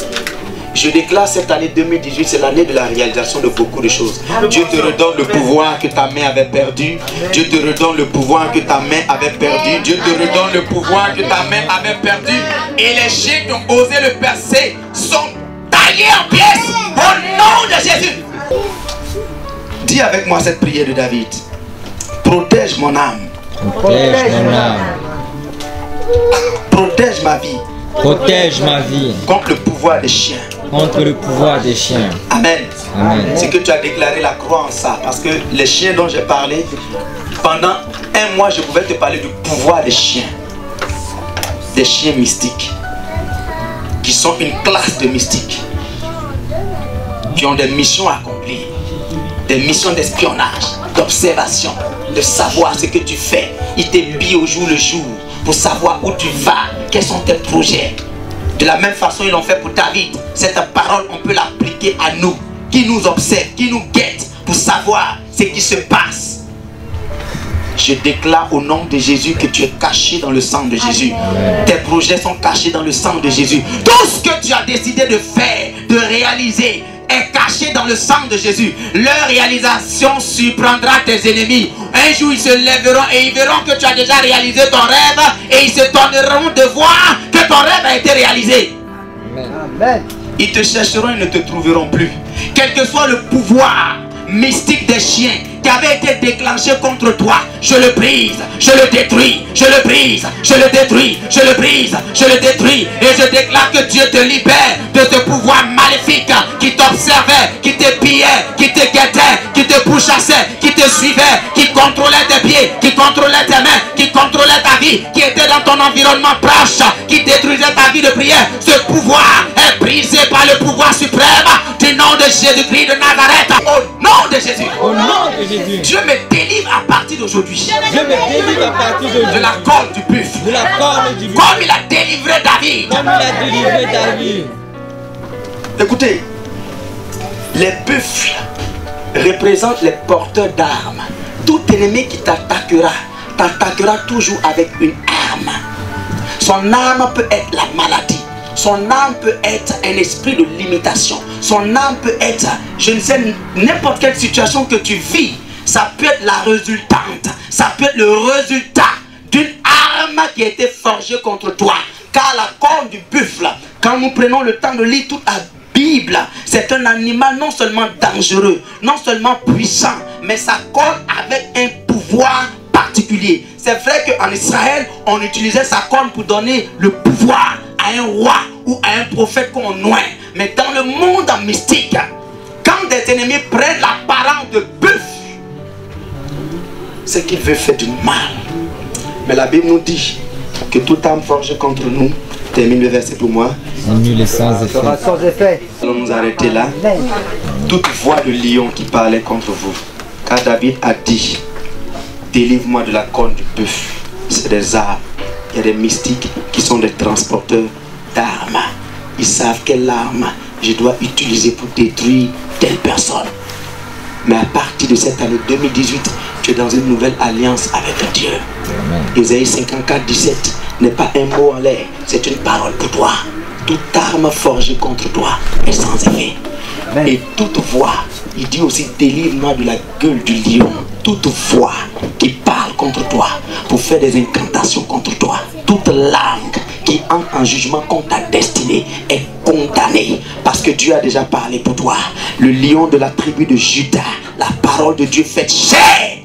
Je déclare cette année 2018, c'est l'année de la réalisation de beaucoup de choses. Dieu te redonne le pouvoir que ta main avait perdu. Dieu te redonne le pouvoir que ta main avait perdu. Dieu te redonne le pouvoir que ta main avait perdu. Et les chiens qui ont osé le percer sont taillés en pièces au nom de Jésus. Dis avec moi cette prière de David. Protège mon âme. Protège mon âme. Protège ma vie. Protège ma vie contre le pouvoir des chiens. Contre le pouvoir des chiens. Amen. Amen. C'est que tu as déclaré la croix en ça. Parce que les chiens dont j'ai parlé, pendant un mois, je pouvais te parler du pouvoir des chiens. Des chiens mystiques. Qui sont une classe de mystiques. Qui ont des missions à accomplir. Des missions d'espionnage, d'observation, de savoir ce que tu fais. Ils t'épient au jour le jour pour savoir où tu vas, quels sont tes projets. De la même façon, ils l'ont fait pour David. Cette parole, on peut l'appliquer à nous, qui nous observent, qui nous guettent pour savoir ce qui se passe. Je déclare au nom de Jésus que tu es caché dans le sang de Jésus. Tes projets sont cachés dans le sang de Jésus. Tout ce que tu as décidé de faire, de réaliser, est caché dans le sang de Jésus. Leur réalisation surprendra tes ennemis. Un jour ils se lèveront et ils verront que tu as déjà réalisé ton rêve et ils se donneront de voir que ton rêve a été réalisé. Amen. Ils te chercheront et ne te trouveront plus. Quel que soit le pouvoir mystique des chiens qui avait été déclenché contre toi, je le brise, je le détruis, je le brise, je le détruis, je le brise, je le détruis. Et je déclare que Dieu te libère de ce pouvoir maléfique qui t'observait, qui te pillait, qui te guettait, qui te pourchassait, qui te suivait, qui contrôlait tes pieds, qui contrôlait tes mains, qui contrôlait ta vie, qui était dans ton environnement proche, qui détruisait ta vie de prière. Ce pouvoir est brisé par le pouvoir suprême du nom de Jésus-Christ de Nazareth. Au nom de Jésus. Au nom de Jésus. Dieu me délivre à partir d'aujourd'hui Dieu me délivre à partir de la corde du buffle. de la corne du buffle. Comme il a délivré David. Comme il a délivré David. Écoutez, les buffles représentent les porteurs d'armes. Tout ennemi qui t'attaquera toujours avec une arme. Son arme peut être la maladie. Son âme peut être un esprit de limitation. Son âme peut être, je ne sais, n'importe quelle situation que tu vis. Ça peut être la résultante. Ça peut être le résultat d'une arme qui a été forgée contre toi. Car la corne du buffle, quand nous prenons le temps de lire toute la Bible, c'est un animal non seulement dangereux, non seulement puissant, mais ça corne avec un pouvoir particulier. C'est vrai qu'en Israël, on utilisait sa corne pour donner le pouvoir à un roi ou à un prophète qu'on noie. Mais dans le monde mystique, quand des ennemis prennent l'apparence de buffle, c'est qu'il veut faire du mal. Mais la Bible nous dit que toute âme forgée contre nous, termine le verset pour moi, Nul et sans effet. Sera sans effet. allons nous arrêter là. Amen. Toute voix de lion qui parlait contre vous, car David a dit, délivre-moi de la corne du buffle. C'est des armes. Il y a des mystiques qui sont des transporteurs d'armes. Ils savent quelle arme je dois utiliser pour détruire telle personne. Mais à partir de cette année 2018, tu es dans une nouvelle alliance avec Dieu. Ésaïe 54, 17 n'est pas un mot en l'air, c'est une parole pour toi. Toute arme forgée contre toi est sans effet. Amen. Et toute voix, il dit aussi, délivre-moi de la gueule du lion. Toute voix qui parle contre toi pour faire des incantations contre toi, toute langue qui entre en jugement contre ta destinée est condamnée, parce que Dieu a déjà parlé pour toi. Le lion de la tribu de Juda, la parole de Dieu faite chair,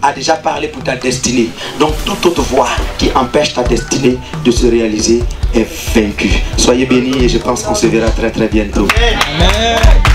a déjà parlé pour ta destinée. Donc toute autre voix qui empêche ta destinée de se réaliser est vaincue. Soyez bénis et je pense qu'on se verra très très bientôt. Amen.